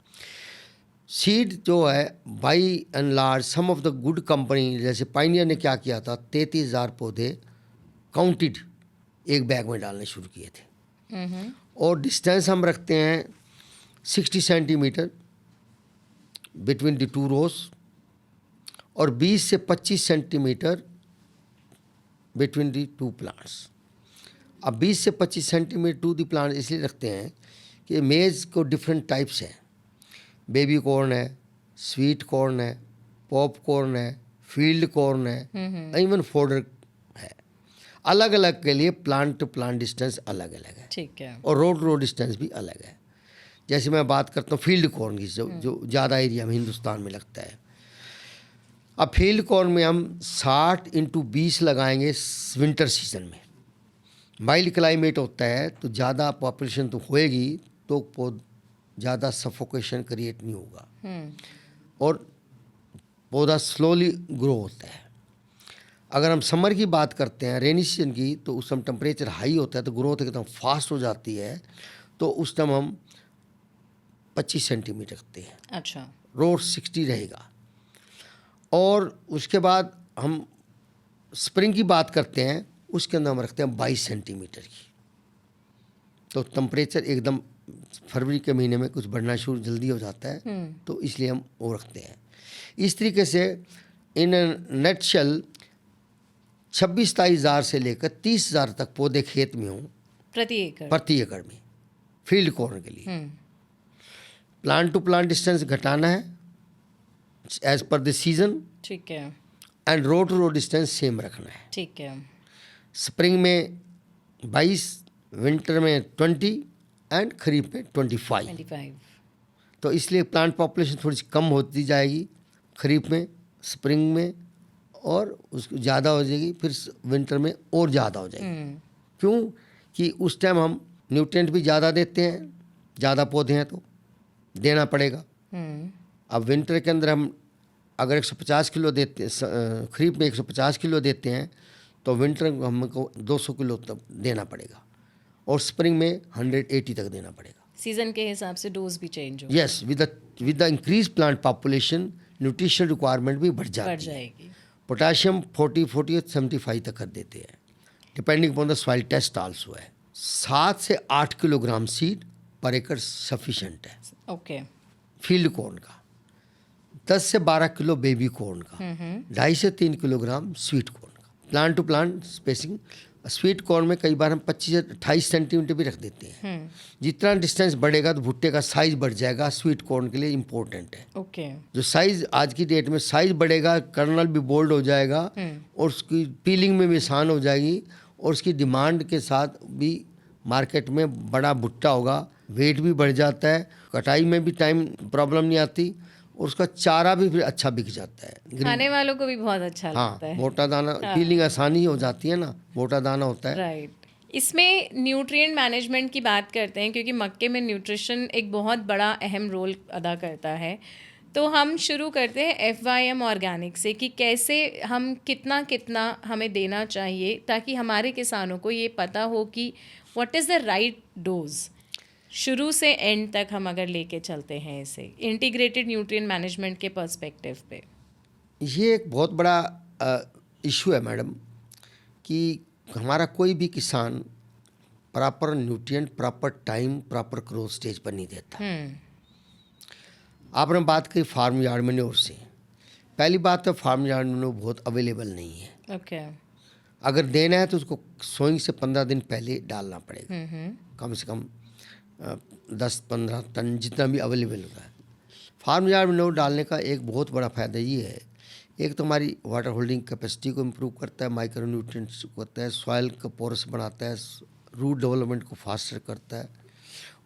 सीड जो है by and large some of the good company, जैसे पाइनियर ने क्या किया था, 33,000 पौधे काउंटेड एक बैग में डालने शुरू किए थे। और डिस्टेंस हम रखते हैं 60 centimetre between the two rows और 20 से 25 centimetre between the two plants. अब 20 से 25 सेंटीमीटर टू द प्लांट इसलिए रखते हैं कि मेज को डिफरेंट टाइप्स हैं, बेबी कॉर्न है, स्वीट कॉर्न है, पॉप कॉर्न है, फील्ड कॉर्न है, इवन फोडर है। अलग अलग के लिए प्लांट टू प्लांट डिस्टेंस अलग अलग है, ठीक है, और रोड टू रोड डिस्टेंस भी अलग है। जैसे मैं बात करता हूँ फील्ड कॉर्न की, जो ज़्यादा एरिया में हिंदुस्तान में लगता है। अब फील्ड कॉर्न में हम 60 × 20 लगाएंगे विंटर सीजन में। माइल्ड क्लाइमेट होता है तो ज़्यादा पॉपुलेशन तो होएगी, तो ज़्यादा सफोकेशन क्रिएट नहीं होगा और पौधा स्लोली ग्रो होता है। अगर हम समर की बात करते हैं, रेनी सीजन की, तो उस टाइम टेम्परेचर हाई होता है तो ग्रोथ एकदम फास्ट हो जाती है, तो उस टाइम हम 25 सेंटीमीटर रखते हैं। अच्छा, रोड 60 रहेगा। और उसके बाद हम स्प्रिंग की बात करते हैं, उसके अंदर हम रखते हैं 22 सेंटीमीटर की। तो टेम्परेचर एकदम फरवरी के महीने में कुछ बढ़ना शुरू जल्दी हो जाता है, तो इसलिए हम वो रखते हैं। इस तरीके से इन नटशेल 26-27 हज़ार से लेकर 30,000 तक पौधे खेत में हों प्रति एकड़ में फील्ड कॉर्न के लिए। प्लांट टू प्लांट डिस्टेंस घटाना है एज पर द सीजन, ठीक है, and road to road distance same रखना है। ठीक है, स्प्रिंग में 22, विंटर में 20 एंड खरीफ में 25। तो इसलिए प्लांट पॉपुलेशन थोड़ी सी कम होती जाएगी खरीफ में, स्प्रिंग में, और उसको ज़्यादा हो जाएगी फिर विंटर में और ज़्यादा हो जाएगी। क्यों कि उस टाइम हम न्यूट्रिएंट भी ज़्यादा देते हैं, ज़्यादा पौधे हैं तो देना पड़ेगा। अब विंटर के अंदर हम अगर 150 किलो देते हैं, खरीफ में 150 किलो देते हैं, तो विंटर में हमको 200 किलो तक देना पड़ेगा, और स्प्रिंग में 180 तक देना पड़ेगा। सीजन के हिसाब से डोज भी चेंज हो। Yes, with the increase plant population nutrition requirement भी बढ़ जाएगी। पोटाशियम 40 75 तक कर देते हैं, depending upon the soil test also है। 7 से 8 किलोग्राम सीड पर एकड़ सफिशेंट है। ओके, फील्ड कॉर्न का 10 से 12 किलो बेबी कॉर्न का, 2.5 से 3 किलोग्राम स्वीट कॉर्न का। Plant to plant spacing, sweet corn में कई बार हम 25 से 28 सेंटीमीटर भी रख देते हैं। जितना डिस्टेंस बढ़ेगा तो भुट्टे का साइज बढ़ जाएगा, स्वीट कॉर्न के लिए इम्पोर्टेंट है। ओके, जो साइज आज की डेट में साइज बढ़ेगा, कर्नल भी बोल्ड हो जाएगा, और उसकी पीलिंग में भी आसान हो जाएगी, और उसकी डिमांड के साथ भी मार्केट में बड़ा भुट्टा होगा, वेट भी बढ़ जाता है, कटाई में भी टाइम प्रॉब्लम नहीं आती, और उसका चारा भी फिर अच्छा बिक जाता है, खाने वालों को भी बहुत अच्छा लगता है। मोटा दाना, पीलिंग आसानी हो जाती है ना, मोटा दाना होता है। राइट। इसमें न्यूट्रिएंट मैनेजमेंट की बात करते हैं, क्योंकि मक्के में न्यूट्रिशन एक बहुत बड़ा अहम रोल अदा करता है। तो हम शुरू करते हैं FYM ऑर्गेनिक से कि कैसे हम कितना हमें देना चाहिए, ताकि हमारे किसानों को ये पता हो कि what is the right dose. शुरू से एंड तक हम अगर लेके चलते हैं इसे इंटीग्रेटेड न्यूट्रिएंट मैनेजमेंट के पर्सपेक्टिव पे। ये एक बहुत बड़ा इशू है मैडम, कि हमारा कोई भी किसान proper nutrient, proper time, proper growth stage पर नहीं देता। आपने बात की फार्म यार्ड मैन्योर से। पहली बात तो फार्म यार्ड मैन्योर बहुत अवेलेबल नहीं है। ओके, अगर देना है तो उसको सोइंग से 15 दिन पहले डालना पड़ेगा, कम से कम 10-15 टन जितना भी अवेलेबल होता है। फार्म यार्ड मैन्योर डालने का एक बहुत बड़ा फ़ायदा ये है, एक तो हमारी वाटर होल्डिंग कैपेसिटी को इम्प्रूव करता है, माइक्रो न्यूट्रिएंट्स को करता है, सॉइल को पोरस बनाता है, रूट डेवलपमेंट को फास्टर करता है,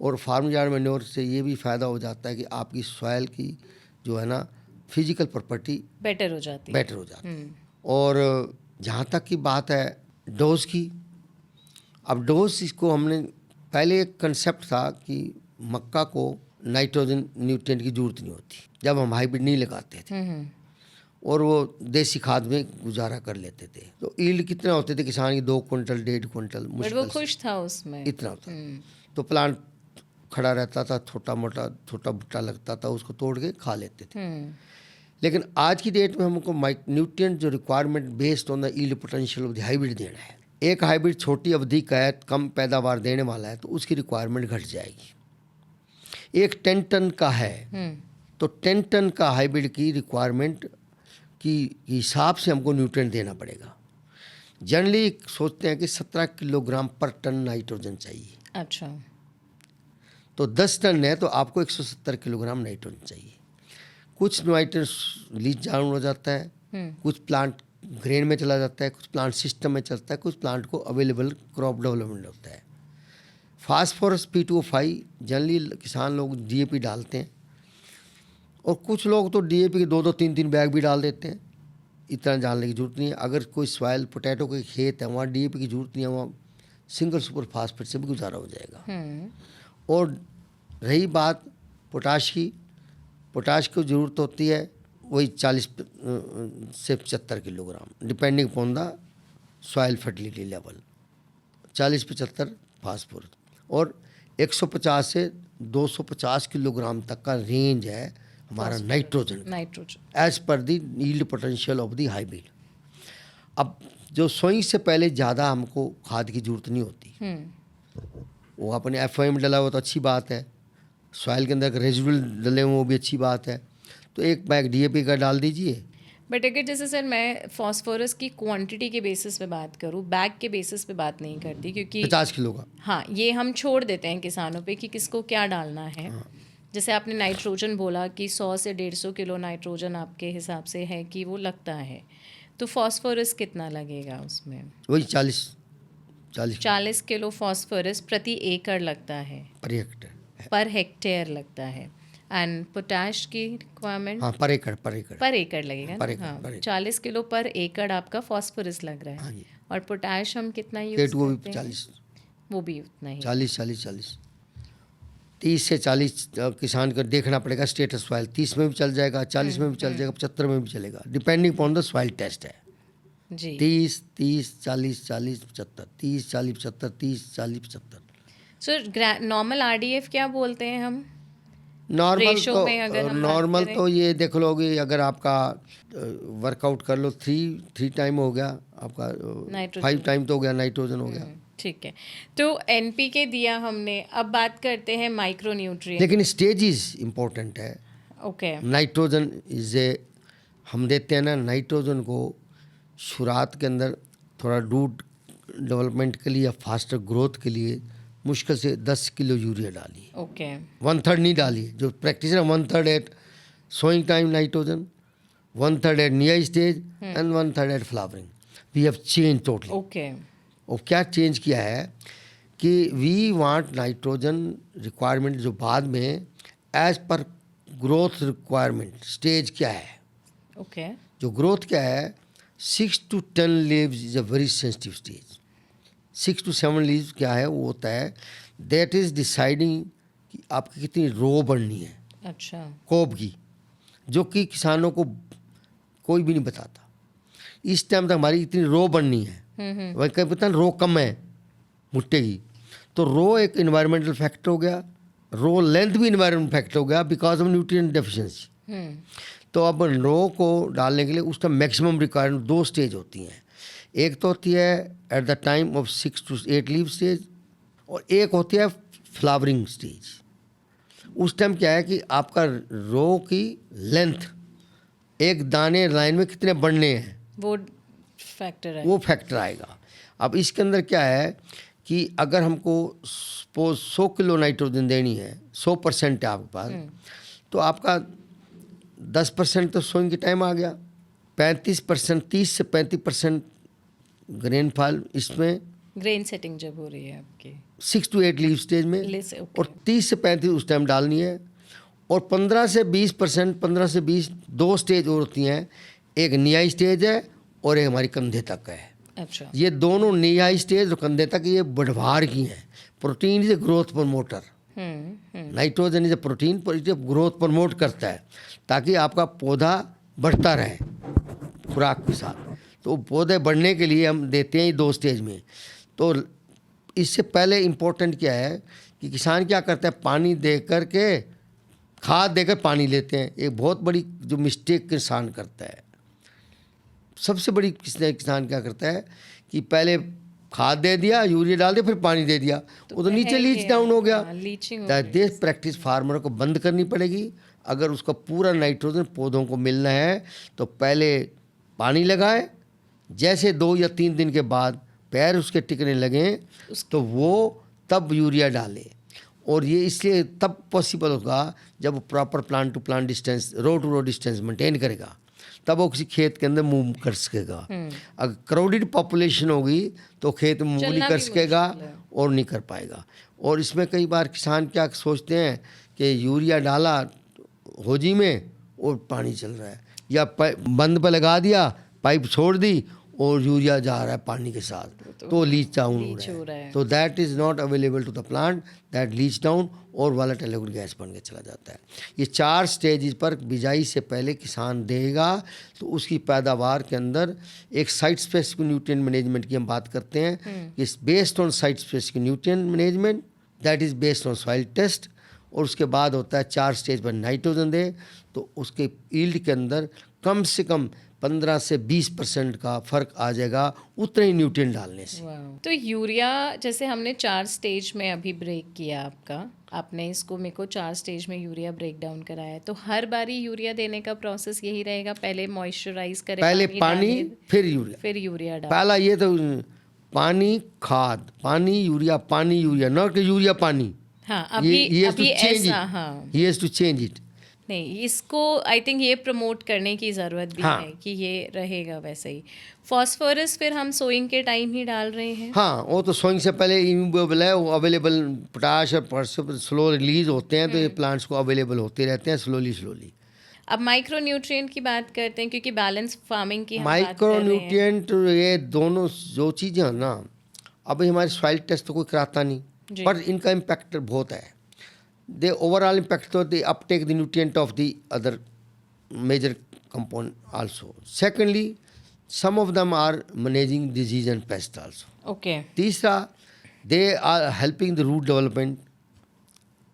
और फार्म यार्ड मैन्योर से ये भी फ़ायदा हो जाता है कि आपकी सॉइल की जो है ना फिजिकल प्रॉपर्टी बेटर हो जाती है। और जहाँ तक की बात है डोज की, अब डोज इसको हमने पहले एक कंसेप्ट था कि मक्का को नाइट्रोजन न्यूट्रिएंट की जरूरत नहीं होती जब हम हाइब्रिड नहीं लगाते थे, और वो देसी खाद में गुजारा कर लेते थे। तो ईल्ड कितना होते थे किसान की, 2 क्विंटल 1.5 क्विंटल बट मुश्किल वो से खुश था उसमें। इतना होता। तो प्लांट खड़ा रहता था, छोटा मोटा छोटा भुट्टा लगता था, उसको तोड़ के खा लेते थे। लेकिन आज की डेट में हमको न्यूट्रिएंट जो requirement based on the yield potential of the hybrid देना है। एक हाइब्रिड छोटी अवधि का है, कम पैदावार देने वाला है, तो उसकी रिक्वायरमेंट घट जाएगी। एक 10 टन का है तो 10 टन का हाइब्रिड की रिक्वायरमेंट की हिसाब से हमको न्यूट्रिएंट देना पड़ेगा। जनरली सोचते हैं कि 17 किलोग्राम पर टन नाइट्रोजन चाहिए। अच्छा। तो 10 टन है तो आपको 170 किलोग्राम नाइट्रोजन चाहिए। कुछ नाइट्रोजन लीच डाउन हो जाता है, कुछ प्लांट ग्रेन में चला जाता है, कुछ प्लांट सिस्टम में चलता है, कुछ प्लांट को अवेलेबल क्रॉप डेवलपमेंट होता है। फास्फोरस P2O5 जनरली किसान लोग DAP डालते हैं, और कुछ लोग तो DAP के 2-2 3-3 बैग भी डाल देते हैं। इतना जानने की जरूरत नहीं है। अगर कोई सॉइल पोटैटो के खेत है वहाँ DAP की जरूरत नहीं है, वहाँ सिंगल सुपर फास्फेट से भी गुजारा हो जाएगा। और रही बात पोटाश की, पोटाश की जरूरत होती है वही 40 से 75 kilogram depending upon the soil fertility level. 40-75 phosphorus, और 150 से 250 किलोग्राम तक का रेंज है हमारा nitrogen as per the yield potential of the hybrid. अब जो सोइंग से पहले ज़्यादा हमको खाद की जरूरत नहीं होती, वो अपने FOM डला हुआ तो अच्छी बात है, सॉइल के अंदर रेजिडुअल डले हुए वो भी अच्छी बात है। तो एक बैग DAP का डाल दीजिए। बट अगर जैसे सर मैं फॉस्फोरस की क्वांटिटी के बेसिस पे बात करूँ, बैग के बेसिस पे बात नहीं करती, क्योंकि 50 किलो का, हाँ, ये हम छोड़ देते हैं किसानों पे कि किसको क्या डालना है। जैसे आपने नाइट्रोजन बोला कि 100 से 150 किलो नाइट्रोजन आपके हिसाब से है कि वो लगता है, तो फॉस्फोरस कितना लगेगा उसमें? वही 40 किलो फॉस्फोरस प्रति एकड़ लगता है, पर हेक्टेयर लगता है। एंड पोटैश की रिक्वायरमेंट? हाँ, पर एकड़ लगेगा पर ना? हाँ, एकड़। 40 किलो पर एकड़ आपका फॉस्फोरस लग रहा है। हाँ जी। और पोटैश हम कितना यूज K2O भी करते हैं? 40, वो भी उतना ही। 40 30 से 40 किसान को देखना पड़ेगा स्टेटस सॉइल। 30 में भी चल जाएगा, 40 में भी चल जाएगा, 75 में भी चलेगा, depending upon the soil test है जी। 30 40 75 30 40 75 30 40 75। सर नॉर्मल RDF क्या बोलते हैं हम? नॉर्मल रेशो में अगर हम बात करें? तो ये देख लोगे, अगर आपका वर्कआउट कर लो 3 टाइम हो गया आपका, 5 टाइम तो हो गया, नाइट्रोजन हो गया। ठीक है, तो NPK दिया हमने, अब बात करते हैं माइक्रो न्यूट्रिएंट। लेकिन स्टेजेस इम्पोर्टेंट है। ओके। नाइट्रोजन हम देते हैं ना, नाइट्रोजन को शुरुआत के अंदर थोड़ा रूट डेवलपमेंट के लिए या फास्टर ग्रोथ के लिए मुश्किल से 10 किलो यूरिया डालिए। ओके। 1/3 नहीं डालिए, जो प्रैक्टिस है 1/3 at sowing time nitrogen, 1/3 at near stage and 1/3 at flowering. We have change totally. Okay. और क्या चेंज किया है कि वी वांट नाइट्रोजन रिक्वायरमेंट जो बाद में as per growth requirement stage क्या है। ओके। जो ग्रोथ क्या है, 6 to 10 leaves is a very sensitive stage. 6 to 7 leaves क्या है, वो होता है दैट इज डिसाइडिंग कि आपकी कितनी रो बढ़नी है। अच्छा। कोब की, जो कि किसानों को कोई भी नहीं बताता। इस टाइम तक हमारी इतनी रो बढ़नी है, वही कहीं पता रो कम है भुट्टे की, तो रो एक इन्वायरमेंटल फैक्टर हो गया, रो लेंथ भी इन्वायरमेंटल फैक्टर हो गया बिकॉज ऑफ न्यूट्रिएंट डेफिशिएंसी। तो अब रो को डालने के लिए उसका मैक्सिमम रिक्वायरमेंट 2 स्टेज होती हैं। एक तो होती है eight the time of 6 to 8 leave stage, और एक होती है फ्लावरिंग स्टेज। उस टाइम क्या है कि आपका रो की लेंथ, एक दाने लाइन में कितने बढ़ने हैं, वो फैक्टर आएगा। अब इसके अंदर क्या है कि अगर हमको सपोज 100 किलो नाइट्रोजन देनी है, 100% है आपके पास, तो आपका 10% तो सोइंग के टाइम आ गया, 35%, 30 से 35% ग्रेन फॉल, इसमें ग्रेन सेटिंग जब हो रही है आपकी 6 to 8 लीव स्टेज में, और 30 से 35 उस टाइम डालनी है, और 15 से 20%, 15 से 20 2 स्टेज और होती हैं, एक नियाई स्टेज है और एक हमारी कंधे तक है। अच्छा। ये दोनों नियाई स्टेज और कंधे तक ये बढ़वार की हैं, protein is growth promoter. Nitrogen is a protein growth promote करता है ताकि आपका पौधा बढ़ता रहे खुराक के साथ। तो पौधे बढ़ने के लिए हम देते हैं 2 स्टेज में। तो इससे पहले इम्पोर्टेंट क्या है कि किसान क्या करता है, पानी दे करके खाद देकर पानी लेते हैं। एक बहुत बड़ी जो मिस्टेक किसान करता है, सबसे बड़ी किसान क्या करता है कि पहले खाद दे दिया, यूरिया डाल दिया, फिर पानी दे दिया, वो तो नीचे लीच डाउन हो गया। देश प्रैक्टिस फार्मर को बंद करनी पड़ेगी। अगर उसका पूरा नाइट्रोजन पौधों को मिलना है तो पहले पानी लगाए, जैसे 2 या 3 दिन के बाद पैर उसके टिकने लगें तो वो तब यूरिया डाले। और ये इसलिए तब पॉसिबल होगा जब वो proper plant to plant distance, row to row distance maintain करेगा, तब वो किसी खेत के अंदर मूव कर सकेगा। अगर क्राउडेड पॉपुलेशन होगी तो खेत में मूव नहीं कर सकेगा और नहीं कर पाएगा। और इसमें कई बार किसान क्या सोचते हैं कि यूरिया डाला होजी में और पानी चल रहा है, या बंद पर लगा दिया, पाइप छोड़ दी और यूरिया जा रहा है पानी के साथ, तो लीच डाउन हो रहा है। तो that is not available to the plant, that leach down और वोलेटाइल ऑर्गेनिक गैस बन के चला जाता है। ये 4 स्टेजेस पर बिजाई से पहले किसान देगा तो उसकी पैदावार के अंदर एक साइट स्पेसिफिक न्यूट्रिएंट मैनेजमेंट की हम बात करते हैं। इस based on site specific nutrient management, that is based on soil test. और उसके बाद होता है 4 स्टेज पर नाइट्रोजन दे, तो उसके ईल्ड के अंदर कम से कम 15 से 20% का फर्क आ जाएगा उतने ही न्यूट्रिएंट डालने से। तो यूरिया जैसे हमने 4 स्टेज में अभी ब्रेक किया, आपने इसको मेरे को 4 स्टेज में यूरिया ब्रेक डाउन कराया है, तो हर बारी यूरिया देने का प्रोसेस यही रहेगा, पहले मॉइस्चराइज करें, पहले पानी फिर यूरिया डाल। पहला ये तो पानी खाद, पानी यूरिया, नॉट यूरिया पानी। हाँ, अभी ऐसा, हाँ, he has to change it। नहीं, इसको आई थिंक ये प्रमोट करने की ज़रूरत भी है कि ये रहेगा वैसे ही। फॉस्फोरस फिर हम सोइंग के टाइम ही डाल रहे हैं। हाँ, वो तो सोइंग से पहले अवेलेबल पोटाश और फॉस्फोरस स्लो रिलीज होते हैं, तो ये प्लांट्स को अवेलेबल होते रहते हैं स्लोली। अब माइक्रो न्यूट्रिएंट की बात करते हैं, क्योंकि बैलेंस फार्मिंग की माइक्रो न्यूट्रिएंट ये दोनों जो चीज़ें हैं ना, अभी हमारे सॉइल टेस्ट तो कोई कराता नहीं, पर इनका इम्पैक्ट बहुत है। The overall impact of the uptake the nutrient of the other major component also. Secondly, some of them are managing disease and pest also. Okay. तीसरा, they are helping the root development,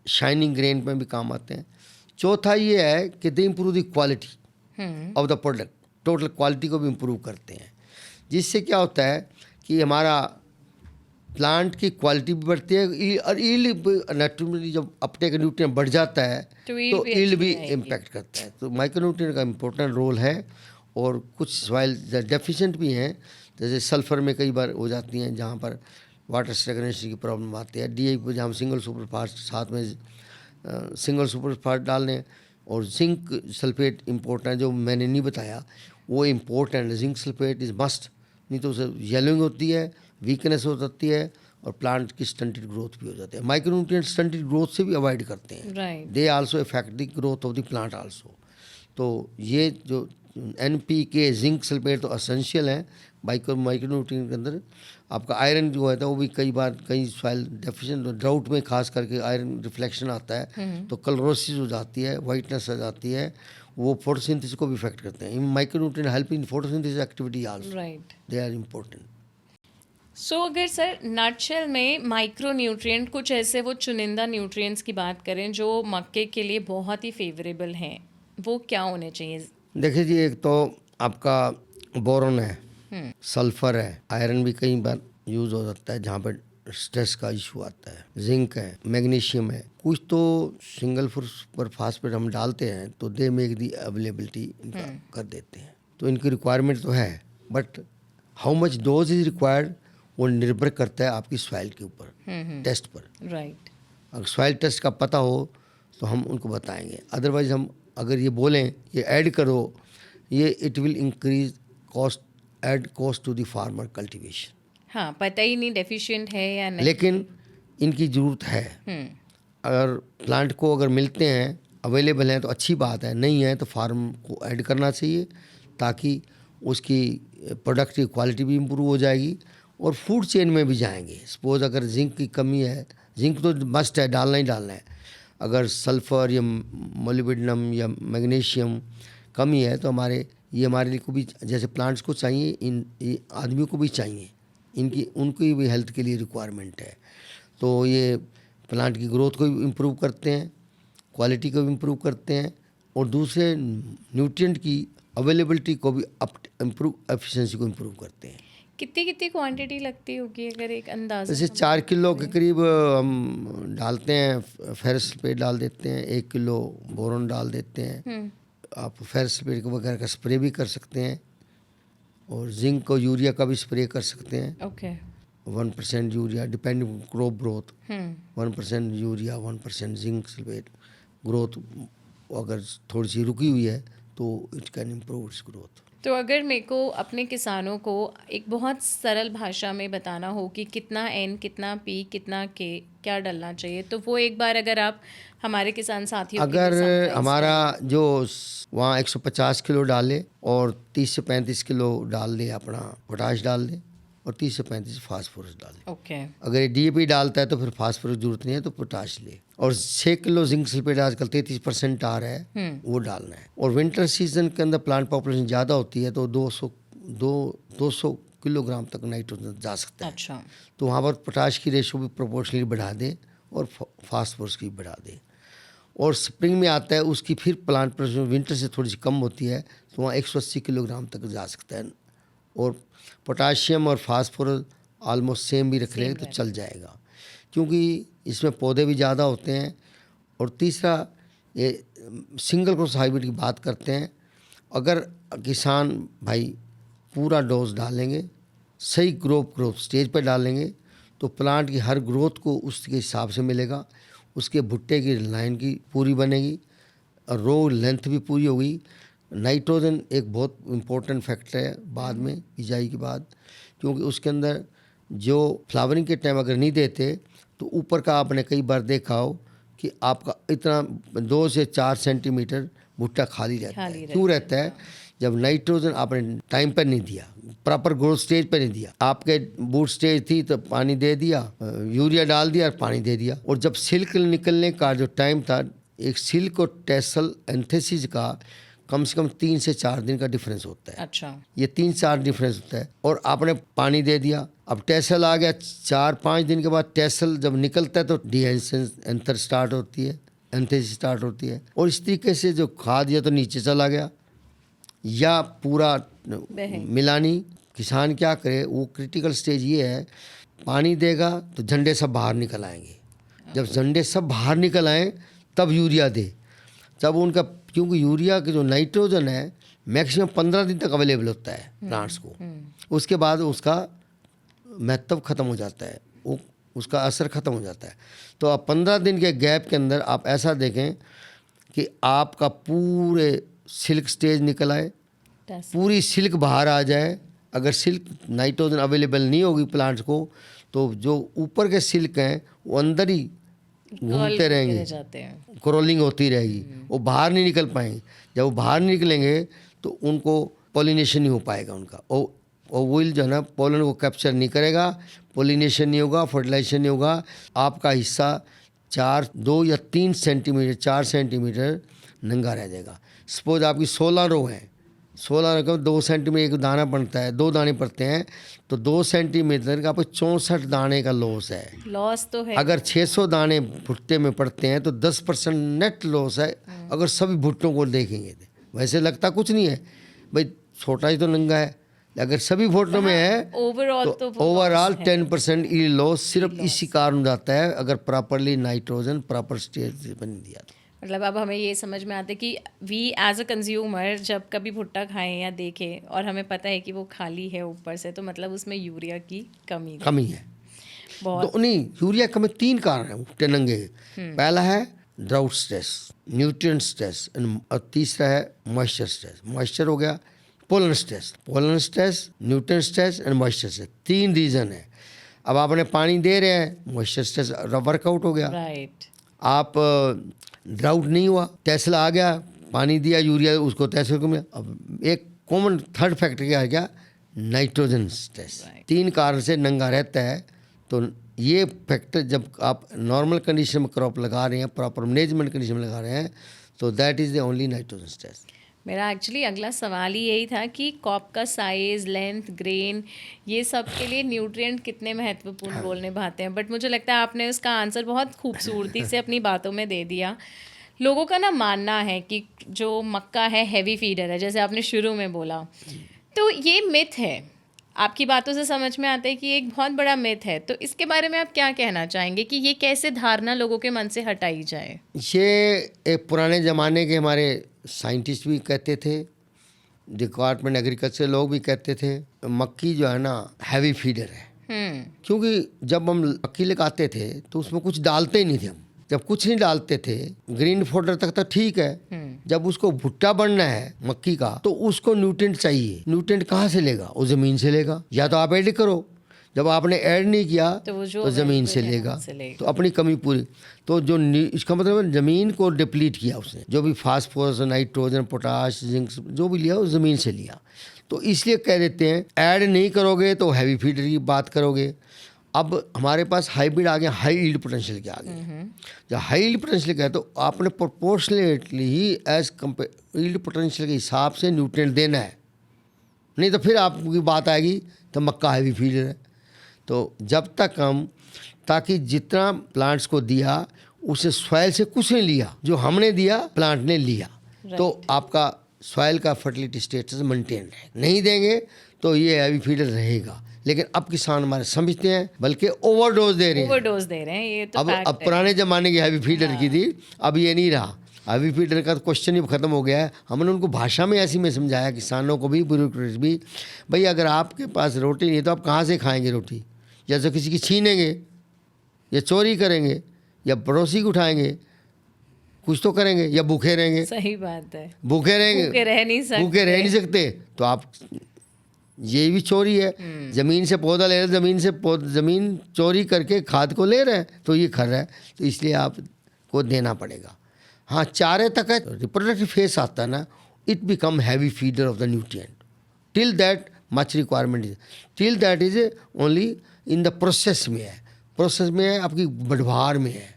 shining grain में भी काम आते हैं। चौथा ये है कि they improve the quality of the product, total quality को भी improve करते हैं, जिससे क्या होता है कि हमारा प्लांट की क्वालिटी भी बढ़ती है और ईल्ड नेचुरली जब अपटेक न्यूट्रिएंट बढ़ जाता है तो ईल्ड भी इम्पैक्ट करता है। तो माइक्रोन्यूट्रिएंट का इम्पोर्टेंट रोल है। और कुछ सॉइल डेफिशिएंट भी हैं, जैसे सल्फर में कई बार हो जाती हैं जहाँ पर वाटर स्टेगनेशन की प्रॉब्लम आती है। DAP जहाँ हम सिंगल सुपरफास्फेट साथ में सिंगल सुपरफास्फेट डाल लें। और जिंक सल्फेट इम्पोर्टेंट है, जो मैंने नहीं बताया वो इम्पोर्टेंट है। जिंक सल्फेट इज़ मस्ट, नहीं तो उसे येलोइंग होती है, वीकनेस हो जाती है और प्लांट की स्टंटेड ग्रोथ भी हो जाती है। माइक्रोन्यूट्रिएंट स्टंटेड ग्रोथ से भी अवॉइड करते हैं, they also effect the growth of the plant also. तो ये जो NPK जिंक सल्फेट तो असेंशियल है माइक्रोन्यूट्रिएंट के अंदर। आपका आयरन जो है वो भी कई बार कई सॉइल डेफिशिएंट ड्राउट में खास करके आयरन रिफ्लेक्शन आता है तो कलरोसिस हो जाती है, वाइटनेस आ जाती है, वो फोटोसिंथेसिस को भी इफेक्ट करते हैं। Micronutrient help in photosynthesis activity also, they are important. So अगर सर नटशेल में माइक्रो न्यूट्रिएंट कुछ ऐसे वो चुनिंदा न्यूट्रिएंट्स की बात करें जो मक्के के लिए बहुत ही फेवरेबल हैं, वो क्या होने चाहिए? देखिए जी, एक तो आपका बोरॉन है, सल्फर है, आयरन भी कई बार यूज़ हो सकता है जहाँ पर स्ट्रेस का इशू आता है, जिंक है, मैग्नीशियम है। कुछ तो सिंगल सुपरफास्फेट हम डालते हैं तो दे मेक दी अवेलेबिलिटी कर देते हैं, तो इनकी रिक्वायरमेंट तो है, but how much dose is required वो निर्भर करता है आपकी सॉइल के ऊपर, टेस्ट पर। राइट। अगर सॉइल टेस्ट का पता हो तो हम उनको बताएंगे, अदरवाइज हम अगर ये बोलें ये ऐड करो, ये it will increase cost, add cost to the farmer cultivation. हाँ, पता ही नहीं डेफिशिएंट है या नहीं, लेकिन इनकी ज़रूरत है। अगर प्लांट को अगर मिलते हैं, अवेलेबल हैं तो अच्छी बात है, नहीं है तो फार्म को ऐड करना चाहिए ताकि उसकी प्रोडक्ट की क्वालिटी भी इम्प्रूव हो जाएगी और फूड चेन में भी जाएंगे। सपोज अगर जिंक की कमी है जिंक तो मस्ट है, डालना ही डालना है। अगर सल्फ़र या मोलिब्डेनम या मैग्नीशियम कमी है तो हमारे लिए को भी, जैसे प्लांट्स को चाहिए, ये आदमियों को भी चाहिए, उनकी भी हेल्थ के लिए रिक्वायरमेंट है। तो ये प्लांट की ग्रोथ को भी इम्प्रूव करते हैं, क्वालिटी को भी इम्प्रूव करते हैं, और दूसरे न्यूट्रिएंट की अवेलेबिलिटी को भी एफिशिएंसी को इम्प्रूव करते हैं। कितनी क्वांटिटी लगती होगी अगर एक अंदाज़ा? जैसे 4 किलो के करीब हम डालते हैं, फेरस सल्फेट डाल देते हैं, 1 किलो बोरोन डाल देते हैं। आप फेरस सल्फेट वगैरह का स्प्रे भी कर सकते हैं, और जिंक और यूरिया का भी स्प्रे कर सकते हैं। Okay. 1% urea depending crop growth, 1% urea, 1% zinc sulphate. Growth अगर थोड़ी सी रुकी हुई है तो it can improve it's growth. तो अगर मेरे को अपने किसानों को एक बहुत सरल भाषा में बताना हो कि कितना N, कितना P, कितना K क्या डालना चाहिए, तो वो एक बार अगर आप हमारे किसान साथियों के लिए अगर summarize हमारा जो वहाँ 150 किलो डाले और 30 से 35 किलो डाल दे अपना पोटाश डाल दे, और 30 से 35 फास्फोरस डाल दे। ओके। अगर डीएपी डालता है तो फिर फास्फोरस की जरूरत नहीं है, तो पोटाश ले। और 6 किलो जिंक सल्फेट आजकल 33% आ रहा है, वो डालना है। और विंटर सीजन के अंदर प्लांट पॉपुलेशन ज़्यादा होती है तो 200 किलोग्राम तक नाइट्रोजन जा सकता है। अच्छा। तो वहाँ पर पोटाश की रेशो भी प्रोपोर्शनली बढ़ा दे और फास्फोरस की बढ़ा दे। और स्प्रिंग में आता है उसकी फिर प्लांट पॉपुलेशन विंटर से थोड़ी सी कम होती है, तो वहाँ 180 किलोग्राम तक जा सकता है। और पोटाशियम और फास्फोरस ऑलमोस्ट सेम भी रख लें तो चल जाएगा, क्योंकि इसमें पौधे भी ज़्यादा होते हैं। और तीसरा, ये सिंगल क्रॉस हाइब्रिड की बात करते हैं, अगर किसान भाई पूरा डोज डालेंगे, सही ग्रोथ स्टेज पर डालेंगे, तो प्लांट की हर ग्रोथ को उसके हिसाब से मिलेगा, उसके भुट्टे की लाइन की पूरी बनेगी और रो लेंथ भी पूरी होगी। नाइट्रोजन एक बहुत इम्पोर्टेंट फैक्टर है बाद में बिजाई के बाद, क्योंकि उसके अंदर जो फ्लावरिंग के टाइम अगर नहीं देते तो ऊपर का आपने कई बार देखा हो कि आपका इतना 2 से 4 सेंटीमीटर भुट्टा खाली रहता है। क्यों रहता है? जब नाइट्रोजन आपने टाइम पर नहीं दिया, प्रॉपर ग्रोथ स्टेज पर नहीं दिया। आपके बूट स्टेज थी तो पानी दे दिया, यूरिया डाल दिया और पानी दे दिया। और जब सिल्क निकलने का जो टाइम था, एक सिल्क और टेसल एंथेसिस का कम से कम 3 से 4 दिन का डिफरेंस होता है। अच्छा। ये 3-4 डिफरेंस होता है। और आपने पानी दे दिया, अब टेसल आ गया, 4-5 दिन के बाद टेसल जब निकलता है तो एंथर स्टार्ट होती है, एंथेसिस स्टार्ट होती है। और इस तरीके से जो खाद या तो नीचे चला गया या पूरा मिलानी। किसान क्या करे, वो क्रिटिकल स्टेज ये है, पानी देगा तो झंडे सब बाहर निकल आएंगे। जब झंडे सब बाहर निकल आए तब यूरिया दे, तब उनका, क्योंकि यूरिया के जो नाइट्रोजन है मैक्सिमम 15 दिन तक अवेलेबल होता है प्लांट्स को, उसके बाद उसका महत्व ख़त्म हो जाता है, वो उसका असर ख़त्म हो जाता है। तो आप 15 दिन के गैप के अंदर आप ऐसा देखें कि आपका पूरे सिल्क स्टेज निकल आए, पूरी सिल्क बाहर आ जाए। अगर सिल्क नाइट्रोजन अवेलेबल नहीं होगी प्लांट्स को, तो जो ऊपर के सिल्क हैं वो अंदर ही घूमते रहेंगे, क्रॉलिंग होती रहेगी, वो बाहर नहीं निकल पाएंगे। जब वो बाहर नहीं निकलेंगे तो उनको पॉलिनेशन नहीं हो पाएगा उनका, और ऑयल जो है ना पोलन को कैप्चर नहीं करेगा, पॉलिनेशन नहीं होगा, फर्टिलाइजेशन नहीं होगा। आपका हिस्सा 2 या 3 सेंटीमीटर 4 सेंटीमीटर नंगा रह जाएगा। सपोज आपकी 16 रो हैं, 16 रो का 2 सेंटीमीटर एक दाना बनता है, 2 दाने पड़ते हैं, तो 2 सेंटीमीटर का आपको 64 दाने का लॉस है। लॉस तो है। अगर 600 दाने भुट्टे में पड़ते हैं तो 10% नेट लॉस है। अगर सभी भुट्टों को देखेंगे तो वैसे लगता कुछ नहीं है भाई, छोटा ही तो नंगा है, अगर सभी भुट्टों में है ओवरऑल 10% ई लॉस सिर्फ इसी कारण जाता है, अगर प्रॉपरली नाइट्रोजन प्रॉपर स्टेज पर नहीं दिया। मतलब अब हमें ये समझ में आता है कि वी एज अ कंज्यूमर जब कभी भुट्टा खाएं या देखें और हमें पता है कि वो खाली है ऊपर से, तो मतलब उसमें यूरिया की कमी है बहुत। तो नहीं, यूरिया कमी 3 कारण है भुट्टे नंगे। पहला है ड्राउट स्ट्रेस, न्यूट्रिएंट स्ट्रेस, और तीसरा है मॉइस्चर स्ट्रेस। मॉइस्चर हो गया, pollen stress, nutrient stress and moisture stress, 3 reason है। अब आपने पानी दे रहे हैं, मॉइस्चर स्ट्रेस वर्कआउट हो गया। राइट। आप ड्राउट नहीं हुआ, टेस्ला आ गया, पानी दिया यूरिया उसको टेस्ला को मिला। अब एक कॉमन थर्ड फैक्टर क्या है, क्या नाइट्रोजन स्ट्रेस। 3 कारण से नंगा रहता है, तो ये फैक्टर जब आप नॉर्मल कंडीशन में क्रॉप लगा रहे हैं, प्रॉपर मैनेजमेंट कंडीशन में लगा रहे हैं, तो that is the only nitrogen stress. मेरा एक्चुअली अगला सवाल ही यही था कि क्रॉप का साइज़, लेंथ, ग्रेन, ये सब के लिए न्यूट्रिएंट कितने महत्वपूर्ण रोल निभाते हैं, बट मुझे लगता है आपने उसका आंसर बहुत खूबसूरती से अपनी बातों में दे दिया। लोगों का ना मानना है कि जो मक्का है हैवी फीडर है, जैसे आपने शुरू में बोला, तो ये मिथ है। आपकी बातों से समझ में आता है कि ये एक बहुत बड़ा मिथ है, तो इसके बारे में आप क्या कहना चाहेंगे कि ये कैसे धारणा लोगों के मन से हटाई जाए? ये एक पुराने ज़माने के हमारे साइंटिस्ट भी कहते थे, डिपार्टमेंट एग्रीकल्चर लोग भी कहते थे, मक्की जो है ना हैवी फीडर है। क्योंकि जब हम मक्की लगाते थे तो उसमें कुछ डालते ही नहीं थे हम। जब कुछ नहीं डालते थे, ग्रीन फोडर तक तो ठीक है, जब उसको भुट्टा बनना है मक्की का तो उसको न्यूट्रिएंट चाहिए। न्यूट्रिएंट कहाँ से लेगा? वो ज़मीन से लेगा, या तो आप ऐड करो, जब आपने ऐड नहीं किया तो ज़मीन से लेगा, तो अपनी कमी पूरी। तो जो इसका मतलब है ज़मीन को डिप्लीट किया उसने, जो भी फास्फोरस, नाइट्रोजन, पोटाश, जिंक जो भी लिया वो ज़मीन से लिया। तो इसलिए कह देते हैं ऐड नहीं करोगे तो हैवी फीडर की बात करोगे। अब हमारे पास हाइब्रिड आ गया, हाई यील्ड पोटेंशियल के आ गए। जब हाई यील्ड पोटेंशियल का है तो आपने प्रोपोर्शनेटली ही एज यील्ड पोटेंशियल के हिसाब से न्यूट्रिएंट देना है, नहीं तो फिर आपकी बात आएगी तो मक्का हैवी फीडर है। तो जब तक हम, ताकि जितना प्लांट्स को दिया उसे सॉइल से कुछ नहीं लिया, जो हमने दिया प्लांट ने लिया, तो आपका सॉइल का फर्टिलिटी स्टेटस मेंटेन है। नहीं देंगे तो ये हैवी फीडर रहेगा। लेकिन अब किसान हमारे समझते हैं, बल्कि ओवरडोज दे रहे हैं। ये तो अब पुराने ज़माने की हैवी फीडर की थी, अब ये नहीं रहा। हैवी फीडर का क्वेश्चन ही खत्म हो गया है। हमने उनको भाषा में ऐसी में समझाया, किसानों को भी, ब्यूरोक्रेट्स भी, भाई अगर आपके पास रोटी नहीं है तो आप कहाँ से खाएंगे रोटी? या तो किसी की छीनेंगे, या चोरी करेंगे, या पड़ोसी को उठाएंगे, कुछ तो करेंगे, या भूखे रहेंगे। सही बात है, भूखे रहेंगे, भूखे रह नहीं सकते। तो आप, ये भी चोरी है। ज़मीन से पौधा ले रहे, ज़मीन चोरी करके खाद को ले रहे हैं, तो ये खर है। तो इसलिए आपको देना पड़ेगा। हाँ, चारे तक है रिप्रोडक्टिव फेस आता है ना, it become heavy feeder of the nutrient. Till that much requirement is, till that is only in the process में है, आपकी बढ़वार में है।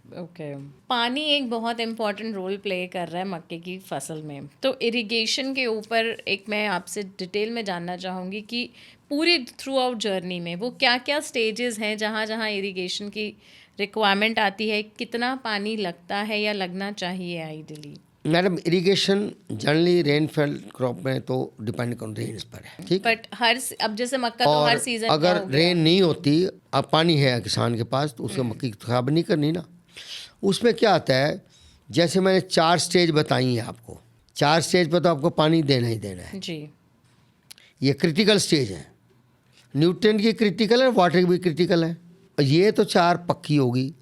पानी एक बहुत इम्पॉर्टेंट रोल प्ले कर रहा है मक्के की फसल में। तो इरिगेशन के ऊपर एक मैं आपसे डिटेल में जानना चाहूँगी कि पूरी थ्रू आउट जर्नी में वो क्या क्या स्टेजेस हैं जहाँ जहाँ इरिगेशन की रिक्वायरमेंट आती है, कितना पानी लगता है या लगना चाहिए ideally? Madam, irrigation generally rainfall crop में तो डिपेंड कर रेन्स पर है, ठीक। बट अब जैसे मक्का तो हर सीजन अगर रेन नहीं होती, अब पानी है किसान के पास, तो उसको मक्की खराब नहीं करनी ना। उसमें क्या आता है, जैसे मैंने 4 स्टेज बताई हैं आपको, 4 स्टेज पर तो आपको पानी देना ही देना है जी। ये क्रिटिकल स्टेज है, न्यूट्रिएंट की क्रिटिकल है, वाटर की भी क्रिटिकल है। ये तो 4 पक्की होगी।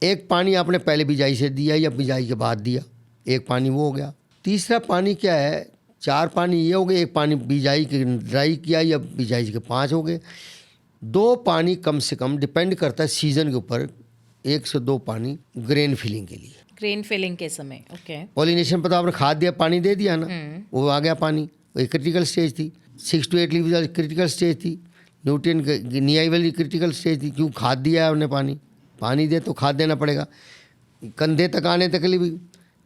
एक पानी आपने पहले बिजाई से दिया या बिजाई के बाद दिया, एक पानी वो हो गया। तीसरा पानी क्या है, 4 पानी ये हो गए, एक पानी बिजाई के ड्राई किया या बिजाई के 5 हो गए। 2 पानी कम से कम, डिपेंड करता है सीजन के ऊपर, 1 से 2 पानी ग्रेन फिलिंग के लिए, ग्रेन फिलिंग के समय। ओके, पॉलिनेशन पर तो आपने खाद दिया, पानी दे दिया ना, वो आ गया पानी, वो क्रिटिकल स्टेज थी। 6 to 8 लीव क्रिटिकल स्टेज थी, न्यूट्रिएंट नियाई वाली क्रिटिकल स्टेज थी। क्यों? खाद दिया है हमने, पानी दे तो खाद देना पड़ेगा। कंधे तक आने तक भी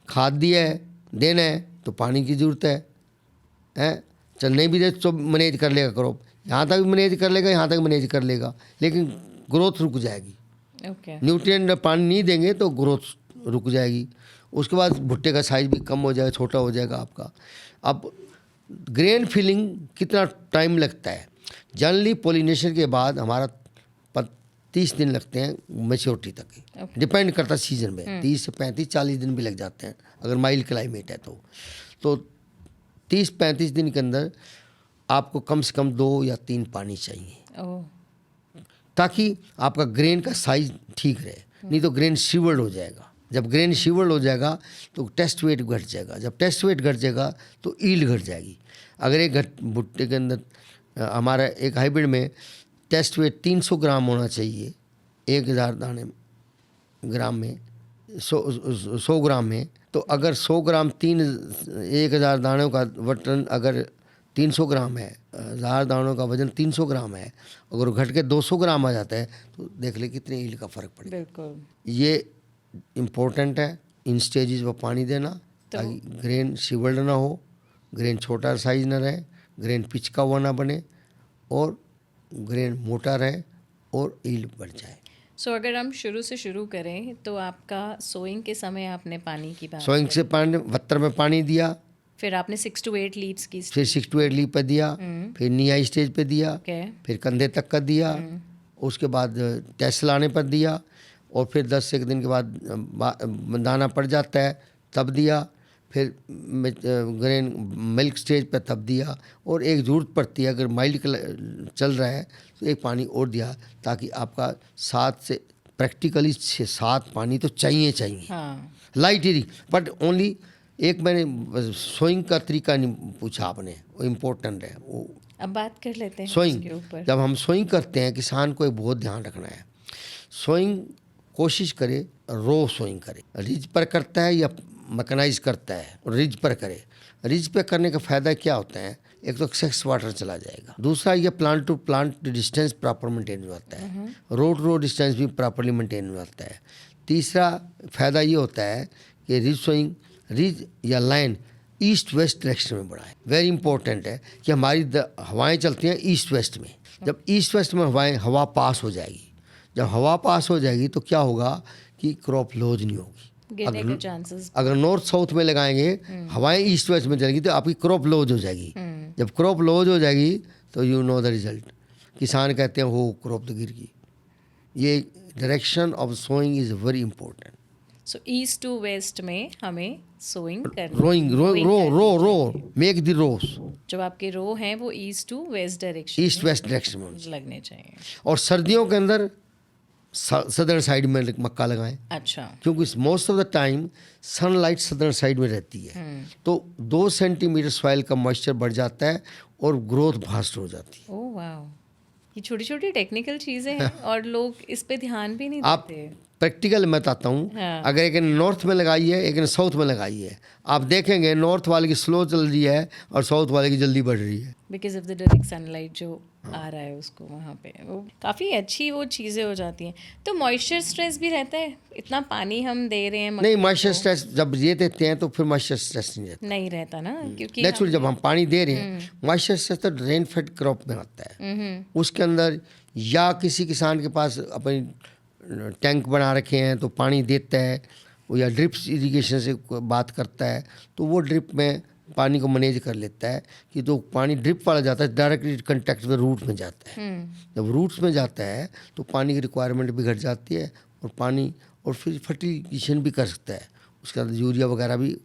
खाद दिया है, देना है तो पानी की ज़रूरत है। चल नहीं भी दे तो मैनेज कर लेगा क्रॉप, यहाँ तक भी मैनेज कर लेगा, यहाँ तक मैनेज कर लेगा, लेकिन ग्रोथ रुक जाएगी। न्यूट्रिएंट पानी नहीं देंगे तो ग्रोथ रुक जाएगी। उसके बाद भुट्टे का साइज़ भी कम हो जाएगा, छोटा हो जाएगा आपका। अब ग्रेन फिलिंग कितना टाइम लगता है? जनरली पोलिनेशन के बाद हमारा 30 दिन लगते हैं मैच्योरिटी तक, डिपेंड करता है सीजन में। 30 से 35, 40 दिन भी लग जाते हैं अगर माइल्ड क्लाइमेट है तो 30-35 दिन के अंदर आपको कम से कम 2 या 3 पानी चाहिए, ताकि आपका ग्रेन का साइज ठीक रहे। नहीं तो ग्रेन शिवर्ड हो जाएगा। जब ग्रेन शिवर्ड हो जाएगा तो टेस्ट वेट घट जाएगा। जब टेस्ट वेट घट जाएगा तो ईल्ड घट जाएगी। अगर एक भुट्टे के अंदर हमारा एक हाइब्रिड में टेस्ट वेट 300 ग्राम होना चाहिए 1000 दाने ग्राम में, 100 ग्राम में, तो अगर 100 ग्राम 1000 दानों का वटन अगर 300 ग्राम है, 1000 दानों का वजन 300 ग्राम है, अगर घट के 200 ग्राम आ जाता है तो देख ले कितने ईल्ड का फ़र्क पड़ेगा। बिल्कुल। ये इम्पोर्टेंट है इन स्टेजेस पर पानी देना, ताकि ग्रेन शिवर्ड ना हो, ग्रेन छोटा साइज ना रहे, ग्रेन पिचका हुआ ना बने और ग्रेन मोटा रहे और ईल्ड बढ़ जाए। सो अगर हम शुरू से शुरू करें तो आपका सोइंग के समय आपने पानी की बात सोइंग से पानी 72 में पानी दिया, फिर आपने 6 to 8 लीड्स की। फिर 6 to 8 लीप पे दिया, फिर नी आई स्टेज पे दिया, ओके। फिर कंधे तक का दिया, उसके बाद टेस्ट लाने पर दिया और फिर 10 एक दिन के बाद दाना पड़ जाता है तब दिया, फिर ग्रेन मिल्क स्टेज पे तब दिया और एक ज़रूरत पड़ती है अगर माइल्ड चल रहा है तो एक पानी और दिया, ताकि आपका 7 से प्रैक्टिकली 6-7 पानी तो चाहिए हाँ। लाइट ही, बट ओनली एक मैंने सोइंग का तरीका नहीं पूछा आपने, वो इम्पोर्टेंट है। वो अब बात कर लेते हैं सोइंग, उसके ऊपर। जब हम सोइंग करते हैं किसान को एक बहुत ध्यान रखना है, सोइंग कोशिश करे रो सोइंग करे, रिज पर करता है या मैकेनाइज करता है, रिज पर करे। रिज पे करने का फ़ायदा क्या होता है, एक तो एक्सेस वाटर चला जाएगा, दूसरा ये plant to plant distance proper maintain होता है, रोड टू रोड डिस्टेंस भी प्रॉपरली मेंटेन होता है। तीसरा फ़ायदा ये होता है कि रिज सोइंग, रिज या लाइन ईस्ट वेस्ट डायरेक्शन में बढ़ाए। वेरी इंपॉर्टेंट है कि हमारी हवाएं चलती हैं ईस्ट वेस्ट में, जब ईस्ट वेस्ट में हवा पास हो जाएगी, जब हवा पास हो जाएगी तो क्या होगा कि क्रॉप लॉस नहीं होगी। गिरने के चांसेस। अगर नॉर्थ साउथ में लगाएंगे, हवाएं ईस्ट वेस्ट में चलेगी तो आपकी क्रॉप लॉस हो जाएगी। जब क्रॉप लॉस हो जाएगी तो यू नो द रिजल्ट, किसान कहते हैं हो क्रॉप तो गिर गई। ये direction of sowing is very important. So east to west में हमें सोइंग करनी, rowing row make the rows, जो आपके रो हैं वो east to west direction, east west direction में। लगने चाहिए। और सर्दियों के अंदर सदर्न साइड में मक्का लगाएं, अच्छा। क्योंकि most of the time sunlight southern side में रहती है, तो 2 सेंटीमीटर सॉइल का मॉइस्चर बढ़ जाता है और ग्रोथ फास्ट हो जाती है। ओह वाह, ये छोटी छोटी टेक्निकल चीज़ें हैं और लोग इस पे ध्यान भी नहीं आप देते। प्रैक्टिकल मैं बताता हूँ, हाँ। अगर एक नॉर्थ में लगाई है एक ने साउथ में लगाई है, आप देखेंगे नॉर्थ वाले की स्लो चल रही है और साउथ वाले की जल्दी बढ़ रही है, because of the direct sunlight जो आ रहा है उसको वहाँ पे, वो काफ़ी अच्छी वो चीज़ें हो जाती हैं। तो मॉइस्चर स्ट्रेस भी रहता है, इतना पानी हम दे रहे हैं मक्के नहीं को। मॉइस्चर स्ट्रेस जब ये देते हैं तो फिर मॉइस्चर स्ट्रेस नहीं रहता। नहीं रहता ना, क्योंकि नेचुरल जब हम पानी दे रहे हैं, मॉइस्चर स्ट्रेस तो रेन फेड क्रॉप में आता है, उसके अंदर या किसी किसान के पास अपनी टैंक बना रखे हैं तो पानी देता है, वो या ड्रिप इरिगेशन से बात करता है तो वो ड्रिप में पानी को मैनेज कर लेता है कि तो पानी ड्रिप वाला जाता है डायरेक्टली कंटेक्ट में रूट में जाता है। जब रूट्स में जाता है तो पानी की रिक्वायरमेंट भी घट जाती है और पानी और फिर फर्टिलाइजेशन भी कर सकता है, उसके अंदर यूरिया वगैरह भी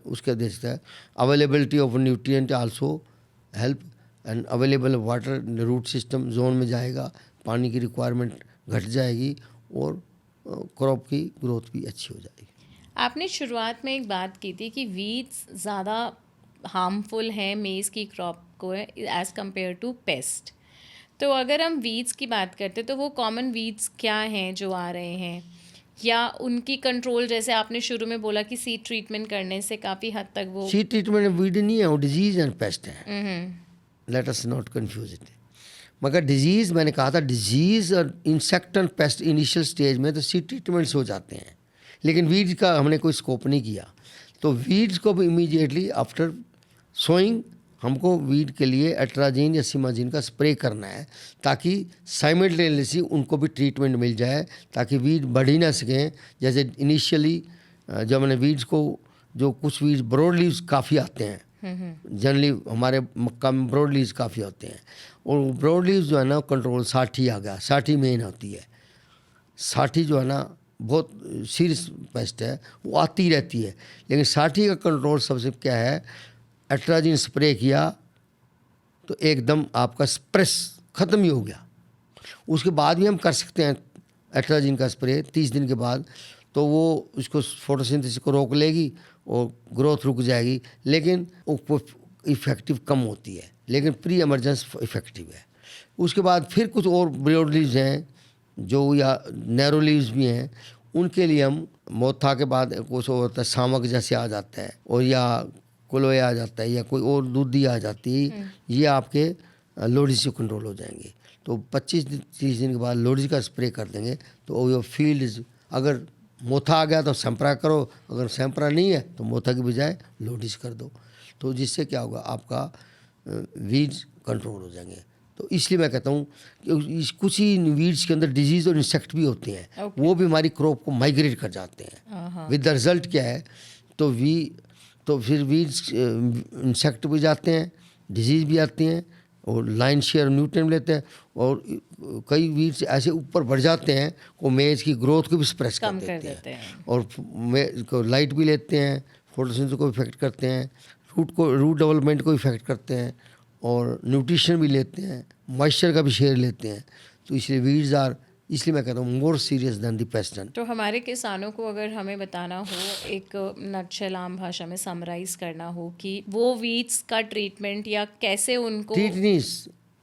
उसके दे सकता है। Availability of nutrient also help and available water root system zone में जाएगा, पानी की रिक्वायरमेंट घट जाएगी और क्रॉप की ग्रोथ भी अच्छी हो जाएगी। आपने शुरुआत में एक बात की थी कि वीड्स ज़्यादा हार्मफुल हैं मेज़ की क्रॉप को एज़ कम्पेयर टू पेस्ट। तो अगर हम वीड्स की बात करते हैं तो वो कॉमन वीड्स क्या हैं जो आ रहे हैं, या उनकी कंट्रोल, जैसे आपने शुरू में बोला कि सीड ट्रीटमेंट करने से काफ़ी हद तक वो सीड ट्रीटमेंट वीड नहीं है, वो डिजीज एंड पेस्ट है, let us not confuse it. मगर डिजीज़ मैंने कहा था, डिजीज़ और insect and paste initial stage में तो सीड ट्रीटमेंट्स हो जाते हैं, लेकिन वीड्स का हमने कोई स्कोप नहीं किया। तो वीड्स को भी इमीडिएटली आफ्टर सोइंग हमको वीड के लिए एट्राजीन या सिमाजीन का स्प्रे करना है, ताकि साइमल्टेनियसली उनको भी ट्रीटमेंट मिल जाए, ताकि वीड बढ़ ही ना सकें। जैसे इनिशियली जब मैंने वीड्स को, जो कुछ वीड्स ब्रॉड लीव्स काफ़ी आते हैं, जनरली हमारे मक्का में ब्रॉड लीव्स काफ़ी होते हैं, और ब्रॉड लीव्स जो है ना कंट्रोल 60 आ गया, 60 मेन होती है। 60 जो है ना बहुत सीरियस पेस्ट है, वो आती रहती है, लेकिन 60 का कंट्रोल सबसे क्या है, एट्राजीन स्प्रे किया तो एकदम आपका स्प्रेस ख़त्म ही हो गया। उसके बाद भी हम कर सकते हैं एट्राजीन का स्प्रे 30 दिन के बाद, तो वो उसको फोटोसिंथेसिस को रोक लेगी और ग्रोथ रुक जाएगी, लेकिन वो इफ़ेक्टिव कम होती है, लेकिन प्री एमरजेंस इफ़ेक्टिव है। उसके बाद फिर कुछ और ब्रॉड लीव्स हैं जो, या नैरो लीव्स भी हैं, उनके लिए हम मोथा के बाद कुछ होता है सामक जैसे आ जाता है, और या कोलोया आ जाता है या कोई और दूधी आ जाती है, ये आपके लोडिस से कंट्रोल हो जाएंगे। तो 25-30 दिन के बाद लोडिस का स्प्रे कर देंगे तो वो फील्ड, अगर मोथा आ गया तो सैंपरा करो, अगर सैंपरा नहीं है तो मोथा की बजाय लोडिस कर दो। तो जिससे क्या होगा, आपका वीड्स कंट्रोल हो जाएंगे। तो इसलिए मैं कहता हूँ कि कुछ ही वीड्स के अंदर डिजीज और इंसेक्ट भी होते हैं, वो भी हमारी क्रॉप को माइग्रेट कर जाते हैं। विद द रिजल्ट क्या है, तो फिर वीड्स इंसेक्ट भी जाते हैं, डिजीज भी आती हैं और लाइन शेयर न्यूट्रिएंट लेते हैं, और कई वीड्स ऐसे ऊपर बढ़ जाते हैं वो मेज की ग्रोथ को भी सप्रेस कर देते हैं और मेज को लाइट भी लेते हैं, फोटोसिंथेसिस को इफेक्ट करते हैं, रूट डेवलपमेंट को इफेक्ट करते हैं और न्यूट्रिशन भी लेते हैं, मॉइस्चर का भी शेयर लेते हैं। तो इसलिए वीड्स आर, इसलिए मैं कहता हूँ मोर सीरियस देन द पेस्टेंट। तो हमारे किसानों को अगर हमें बताना हो, एक नटशेल आम भाषा में समराइज करना हो कि वो वीड्स का ट्रीटमेंट या कैसे उनको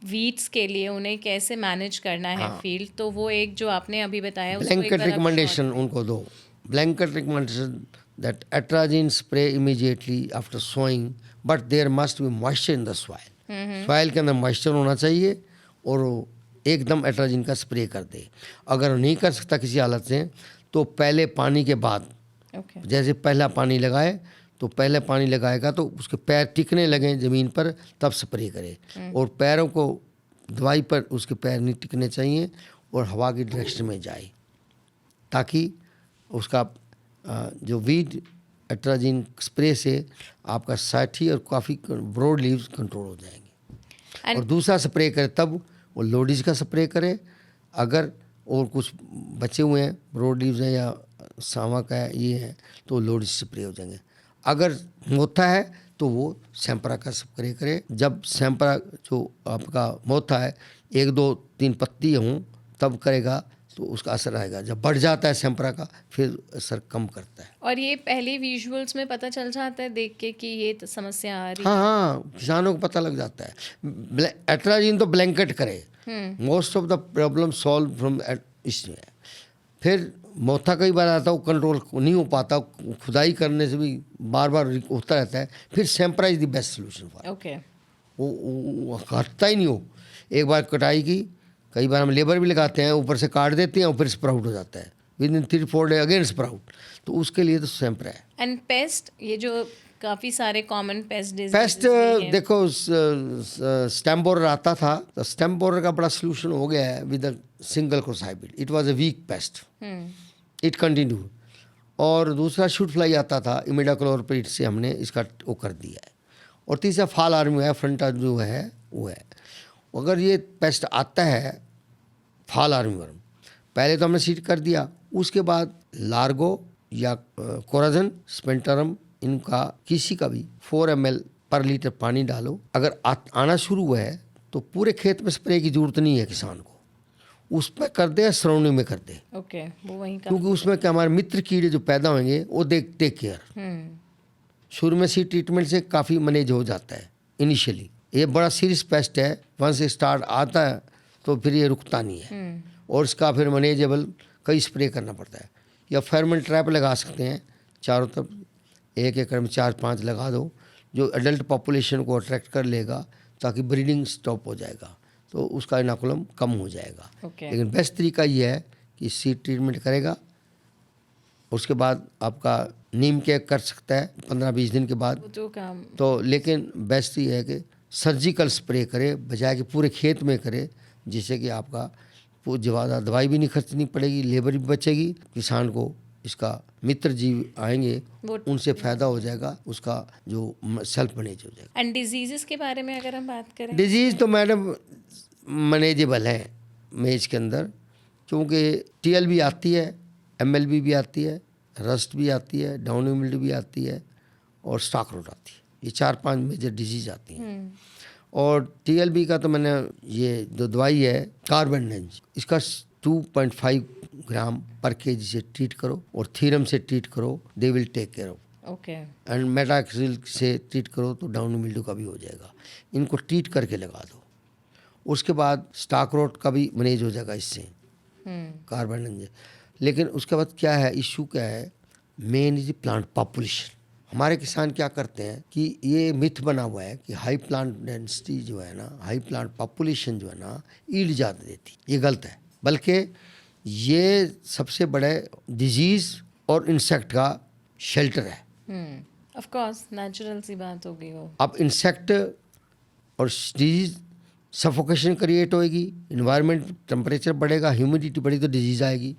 वीड्स के लिए उन्हें कैसे मैनेज करना है फील्ड, तो वो एक जो आपने अभी बताया ब्लैंकेट रिकमेंडेशन उनको दो। Blanket recommendation that atrazine spray immediately after sowing, but there must be moisture in the soil. Soil के अंदर मॉइस्चर होना चाहिए और एकदम एट्राजिन का स्प्रे कर दे। अगर नहीं कर सकता किसी हालत से तो पहले पानी के बाद, जैसे पहला पानी लगाए तो पहले पानी लगाएगा तो उसके पैर टिकने लगें ज़मीन पर तब स्प्रे करे, और पैरों को दवाई पर उसके पैर नहीं टिकने चाहिए और हवा की डायरेक्शन में जाए, ताकि उसका जो वीड एट्राजिन स्प्रे से आपका साथी और काफ़ी ब्रॉड लीव्स कंट्रोल हो जाएंगे। और दूसरा स्प्रे करे तब वो लोडिस का स्प्रे करे, अगर और कुछ बचे हुए हैं ब्रॉड लीव्स हैं या सावा का है ये है तो लोडिस स्प्रे हो जाएंगे। अगर मोथा है तो वो सैंपरा का स्प्रे करे। जब सैंपरा जो आपका मोथा है 1, 2, 3 पत्ती हों तब करेगा तो उसका असर आएगा। जब बढ़ जाता है सैंपरा का फिर असर कम करता है। और ये पहले विजुअल्स में पता चल जाता है देख के कि ये तो समस्या आ रही है। हाँ, किसानों को पता लग जाता है। एट्राजिन तो ब्लैंकेट करे, most of the problem solve from इसमें। फिर मोथा कई बार आता है वो कंट्रोल नहीं हो पाता, खुदाई करने से भी बार बार होता रहता है, फिर सैंपरा is the best solution for. Okay, वो हटता ही नहीं हो। एक बार कटाई की, कई बार हम लेबर भी लगाते हैं, ऊपर से काट देते हैं और फिर स्प्राउट हो जाता है, with in 3-4 day again sprout. तो उसके लिए तो सैंपरा है। एंड पेस्ट, ये जो काफ़ी सारे कॉमन पेस्ट देखो स्टेम बोरर आता था तो स्टेम बोरर का बड़ा सोल्यूशन हो गया है with a single cross hybrid. It was a weak pest, it continue. और दूसरा शूट फ्लाई आता था, इमिडाक्लोरप्रिड से हमने इसका वो कर दिया है। और तीसरा फाल आर्मी है, फ्रंटा जो है वो है। अगर ये पेस्ट आता है फाल आर्मी वर्म, पहले तो हमने सीड कर दिया, उसके बाद लार्गो या कोराजन स्पेंटरम, इनका किसी का भी 4 ml पर लीटर पानी डालो। अगर आना शुरू हुआ है तो पूरे खेत में स्प्रे की जरूरत नहीं है किसान को, उस पर कर दे, सराउंडिंग में कर दे। ओके, वो वहीं का, क्योंकि उसमें क्या हमारे मित्र कीड़े जो पैदा होंगे वो टेक केयर। शुरू में सीड ट्रीटमेंट से काफ़ी मैनेज हो जाता है इनिशियली। ये बड़ा सीरियस पेस्ट है, वंस स्टार्ट आता है तो फिर ये रुकता नहीं है, और इसका फिर मैनेजेबल कई स्प्रे करना पड़ता है। या फेरोमोन ट्रैप लगा सकते हैं चारों तरफ, 1 एकड़ में 4-5 लगा दो, जो एडल्ट पॉपुलेशन को अट्रैक्ट कर लेगा ताकि ब्रीडिंग स्टॉप हो जाएगा, तो उसका इनाकुलम कम हो जाएगा। लेकिन बेस्ट तरीका ये है कि सीड ट्रीटमेंट करेगा, उसके बाद आपका नीम के कर सकता है 15-20 दिन के बाद तो। लेकिन बेस्ट ये है कि सर्जिकल स्प्रे करे बजाय कि पूरे खेत में करे, जिससे कि आपका ज़्यादा दवाई भी नहीं खर्चनी पड़ेगी, लेबर भी बचेगी, किसान को इसका मित्र जीव आएंगे उनसे फ़ायदा हो जाएगा, उसका जो सेल्फ मैनेज हो जाएगा। एंड डिजीज़ के बारे में अगर हम बात करें, डिजीज़ तो मैडम मैनेजेबल है मेज के अंदर, क्योंकि TLB आती है, MLB भी आती है, रस्ट भी आती है, डाउनी मिल्ड्यू भी आती है और स्टॉक रोट आती है। ये 4-5 मेजर डिजीज़ आती हैं। और TLB का तो मैंने ये जो दवाई है कार्बेंडेंज, इसका 2.5 ग्राम पर kg से ट्रीट करो और थीरम से ट्रीट करो, they will take care of. Okay, and metalaxyl से ट्रीट करो तो डाउनी मिल्ड्यू का भी हो जाएगा। इनको ट्रीट करके लगा दो, उसके बाद स्टॉक रोट का भी मैनेज हो जाएगा इससे, कार्बेंडेंज। लेकिन उसके बाद क्या है, इशू क्या है, मेन इज प्लांट पॉपुलेशन। हमारे किसान क्या करते हैं कि ये मिथ बना हुआ है कि हाई प्लांट डेंसिटी जो है ना, हाई प्लांट पॉपुलेशन जो है ना, ईल्ड ज़्यादा देती। ये गलत है, बल्कि ये सबसे बड़े डिजीज़ और इंसेक्ट का शेल्टर है। ऑफ कोर्स नेचुरल सी बात होगी वो। अब इंसेक्ट और डिजीज सफोकेशन क्रिएट होएगी, इन्वायरमेंट टेम्परेचर बढ़ेगा, ह्यूमिडिटी बढ़ेगी तो डिजीज़ आएगी,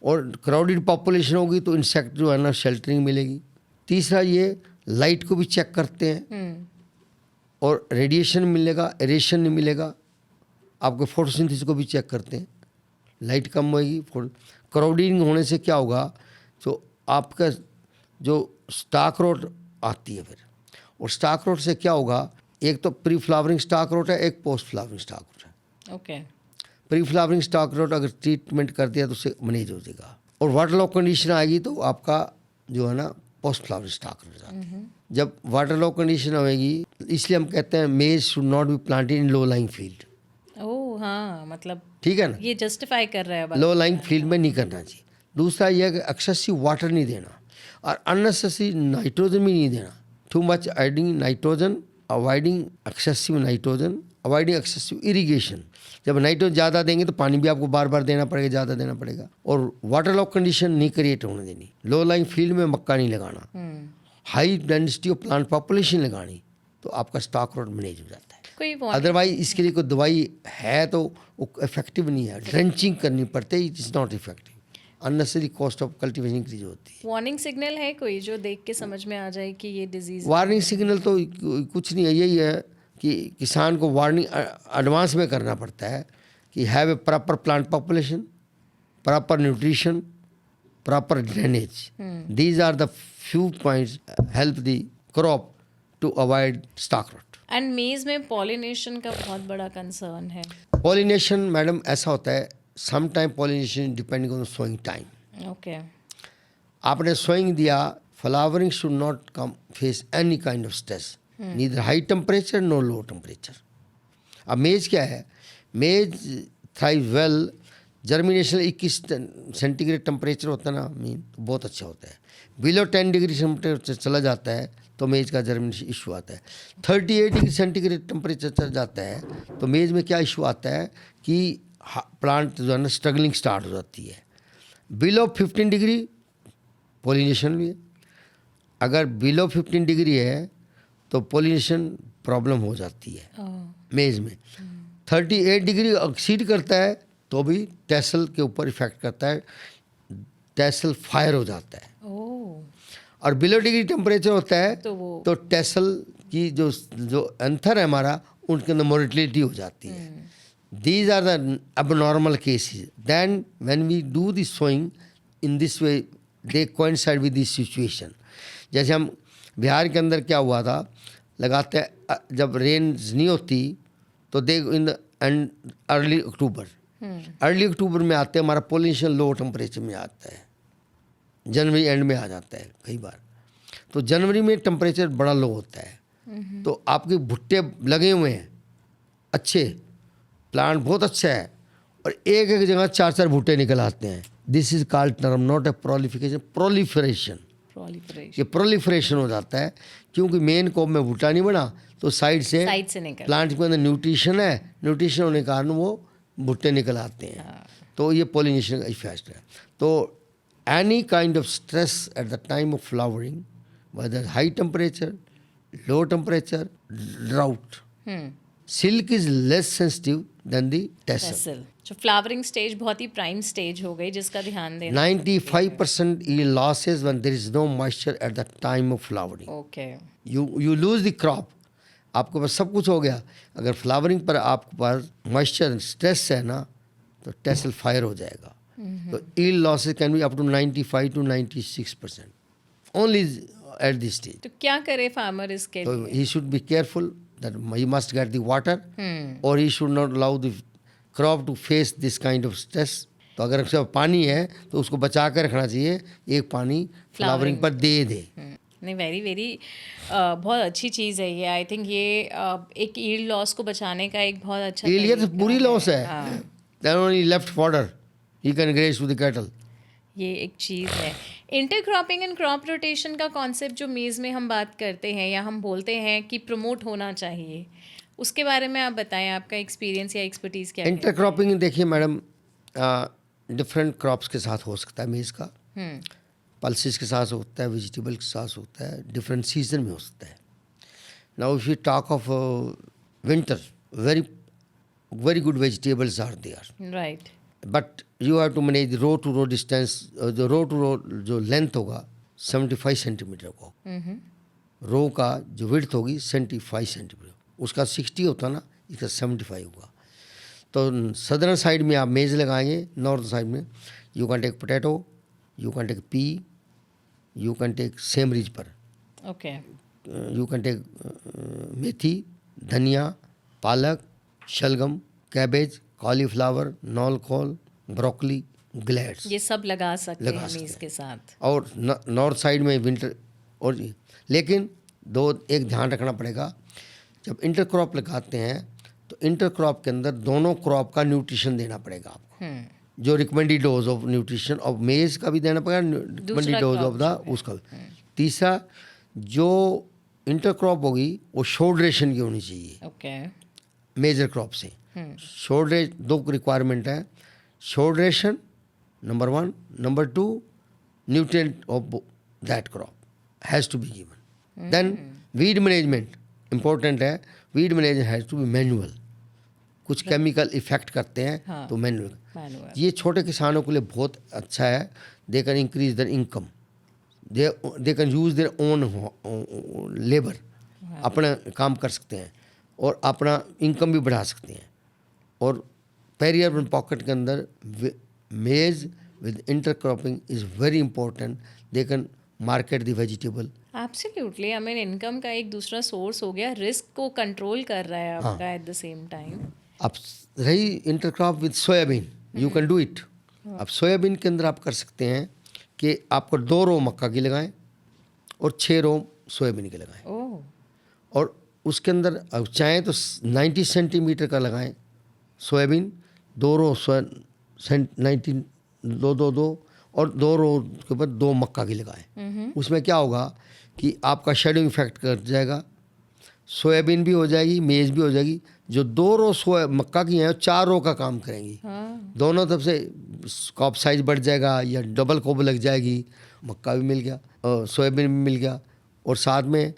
और क्राउडेड पॉपुलेशन होगी तो इंसेक्ट जो है ना शेल्टरिंग मिलेगी। तीसरा ये लाइट को भी चेक करते हैं और रेडिएशन मिलेगा, एरेशन नहीं मिलेगा। आपके फोटोसिंथेसिस को भी चेक करते हैं, लाइट कम होएगी। क्राउडिंग होने से क्या होगा, तो आपका जो स्टाक रोट आती है फिर, और स्टाक रोट से क्या होगा, एक तो प्री फ्लावरिंग स्टाक रोट है, एक पोस्ट फ्लावरिंग स्टाक रोट है। Okay. Pre flowering stalk rot अगर ट्रीटमेंट कर दिया तो उससे मैनेज हो जाएगा, और वाटर लॉक कंडीशन आएगी तो आपका जो है ना पोस्ट फ्लावरिंग स्टाक रोट जाता है। जब वाटर लॉक कंडीशन आएगी, इसलिए हम कहते हैं maize should not be planted in low lying field. Oh हाँ, मतलब ठीक है ना, ये जस्टिफाई कर रहा है बात। लो लाइंग फील्ड में नहीं करना चाहिए। दूसरा यह कि एक्सेसिव वाटर नहीं देना, और अननेसेसरी नाइट्रोजन भी नहीं देना। Too much adding nitrogen, avoiding excessive nitrogen, avoiding excessive irrigation. जब नाइट्रोजन ज़्यादा देंगे तो पानी भी आपको बार बार देना पड़ेगा, ज़्यादा देना पड़ेगा। और वाटर लॉक कंडीशन नहीं क्रिएट होने देनी। लो लाइंग फील्ड में मक्का नहीं लगाना, high density of plant population लगानी, तो आपका स्टॉक रोट मैनेज हो जाता है। कोई अदरवाइज इसके लिए कोई दवाई है तो वो इफेक्टिव नहीं है, ड्रेंचिंग करनी पड़ती है, it is not effective. Unnecessary cost of cultivation increase होती है। वार्निंग सिग्नल है कोई जो देख के समझ में आ जाए कि ये डिजीज? वार्निंग सिग्नल तो कुछ नहीं है, यही है कि किसान को वार्निंग एडवांस में करना पड़ता है कि have a proper plant population, proper nutrition, proper drainage. These are the few points help the crop to avoid stalk rot. And maize में पॉलिनेशन का बहुत बड़ा कंसर्न है। पॉलिनेशन मैडम ऐसा होता है, some time pollination depending on sowing time. Okay. आपने sowing दिया, flowering should not come face any kind of stress, neither high temperature no low temperature. अब मेज क्या है, maize thrive well, germination 21 centigrade temperature होता है ना, mean बहुत अच्छा होता है। बिलो 10 डिग्री टेम्परेचर चला जाता है तो मेज का जर्मिनेशन इशू आता है। 38 डिग्री सेंटीग्रेड टेम्परेचर चल जाता है तो मेज में क्या इशू आता है कि प्लांट जो है ना स्ट्रगलिंग स्टार्ट हो जाती है। बिलो 15 डिग्री पॉलिनेशन भी है, अगर बिलो 15 डिग्री है तो पॉलिनेशन प्रॉब्लम हो जाती है मेज में। 38 डिग्री एक्सीड करता है तो भी टेसल के ऊपर इफेक्ट करता है, टेसल फायर हो जाता है। और बिलो डिग्री टेम्परेचर होता है तो टेसल की जो अंतर है हमारा, उनके अंदर मोटिलिटी हो जाती है। These are the abnormal cases. Then when we do the sowing in this way, they coincide with this situation. जैसे हम बिहार के अंदर क्या हुआ था, लगाते जब रेन्स नहीं होती तो दे इन द एंड अर्ली अक्टूबर में आते हैं, हमारा पोलिनेशन लो टेम्परेचर में आता है, जनवरी एंड में आ जाता है कई बार। तो जनवरी में टेम्परेचर बड़ा लो होता है तो आपके भुट्टे लगे हुए हैं अच्छे, प्लांट बहुत अच्छा है, और एक एक जगह 4-4 भुट्टे निकल आते हैं। This is called term not a proliferation, proliferation. ये प्रोलिफरेशन हो जाता है क्योंकि मेन कोब में भुट्टा नहीं बना तो साइड से प्लांट के अंदर न्यूट्रिशन है, न्यूट्रिशन होने के कारण वो भुट्टे निकल आते हैं। तो ये पोलिनेशन का इफेक्ट है। तो any kind of stress at the time of flowering, whether high temperature, low temperature, drought, silk is less sensitive than the tassel. जो फ्लावरिंग स्टेज बहुत ही प्राइम स्टेज हो गई जिसका ध्यान देना। 95% yield losses when there is no moisture at the time of flowering. Okay. You lose the crop. आपके पास सब कुछ हो गया, अगर फ्लावरिंग पर आपके पास मॉइस्चर स्ट्रेस है ना तो टेसल फायर हो जाएगा। तो yield losses can be up to 95 to 96% only at this stage. तो क्या करे फार्मर इसके लिए? So he should be careful that he must get the water or he should not allow the crop to face this kind of stress. तो अगर उसका पानी है तो उसको बचा कर रखना चाहिए, एक पानी फ्लावरिंग पर दे दे। नहीं, वेरी वेरी बहुत अच्छी चीज़ है ये। आई थिंक ये एक ईल्ड लॉस को बचाने का एक बहुत अच्छा ये तो पूरी लॉस है। Then only left fodder he can graze to the cattle. ये एक चीज़ है। इंटरक्रॉपिंग एंड क्रॉप रोटेशन का कॉन्सेप्ट जो मेज़ में हम बात करते हैं या हम बोलते हैं कि प्रमोट होना चाहिए, उसके बारे में आप बताएं, आपका एक्सपीरियंस या एक्सपर्टीज़ क्या है? इंटरक्रॉपिंग देखिए मैडम, डिफरेंट क्रॉप्स के साथ हो सकता है मेज़ का, पल्सेस के साथ होता है, वेजिटेबल के साथ होता है, डिफरेंट सीजन में हो सकता है. Now if you talk of winter, very good vegetables are there, right. But you have to manage row to row distance. जो रो टू रो जो लेंथ होगा 75 सेंटीमीटर को, रो का जो विड्थ होगी 75 सेंटीमीटर, उसका 60 होता ना, इसका 75 होगा. तो सदर्न साइड में आप मेज लगाएंगे, नॉर्थ साइड में you can take potato, you can take pea, you can take sem ridge पर, okay. You can take methi, dhaniya, palak, shalgam, cabbage, cauliflower, knolkhol, broccoli, glads, ये सब लगा सकते लगा हैं सकते मेज़ हैं. के साथ. और नॉर्थ साइड में विंटर. और लेकिन एक ध्यान रखना पड़ेगा, जब इंटरक्रॉप लगाते हैं तो इंटरक्रॉप के अंदर दोनों क्रॉप का न्यूट्रिशन देना पड़ेगा आपको. जो recommended dose of nutrition of मेज का भी देना पड़ेगा, रिकमेंडेड डोज ऑफ द उसका भी. तीसरा, जो इंटरक्रॉप होगी वो शॉर्ट ड्यूरेशन की होनी चाहिए ओके. मेजर क्रॉप से. शॉर्ट दो रिक्वायरमेंट है, short duration number 1, number 2 nutrient of that crop has to be given. Then weed management important है. Weed management has to be manual. कुछ केमिकल इफेक्ट करते हैं, हाँ, तो मैनुअल. मैनुअल. ये छोटे किसानों के लिए बहुत अच्छा है. They can increase their income, they can use their own labour, अपना काम कर सकते हैं और अपना इनकम भी बढ़ा सकते हैं. और पेरी अर्बन पॉकेट के अंदर मेज with intercropping is very important. They can market the vegetable. Absolutely. I mean income का एक दूसरा सोर्स हो गया, रिस्क को कंट्रोल कर रहा है हाँ. आपका एट द सेम टाइम. अब रही intercrop with soybean, you can do it. अब सोयाबीन के अंदर आप कर सकते हैं कि आपको 2 रो मक्का की लगाएं और 6 रो सोयाबीन के लगाएं. ओह. और उसके अंदर अब चाहें तो 90 सेंटीमीटर का लगाएं सोयाबीन, 2 रो 90, 2 और 2 रो के ऊपर 2 मक्का की लगाएं. उसमें क्या होगा कि आपका शेडोइंग इफेक्ट कर जाएगा, सोयाबीन भी हो जाएगी, मेज भी हो जाएगी. जो 2 रो मक्का की हैं 4 रो का काम करेंगी. दोनों तरफ से क्रॉप साइज बढ़ जाएगा या डबल कोब लग जाएगी. मक्का भी मिल गया और सोयाबीन भी मिल गया और साथ में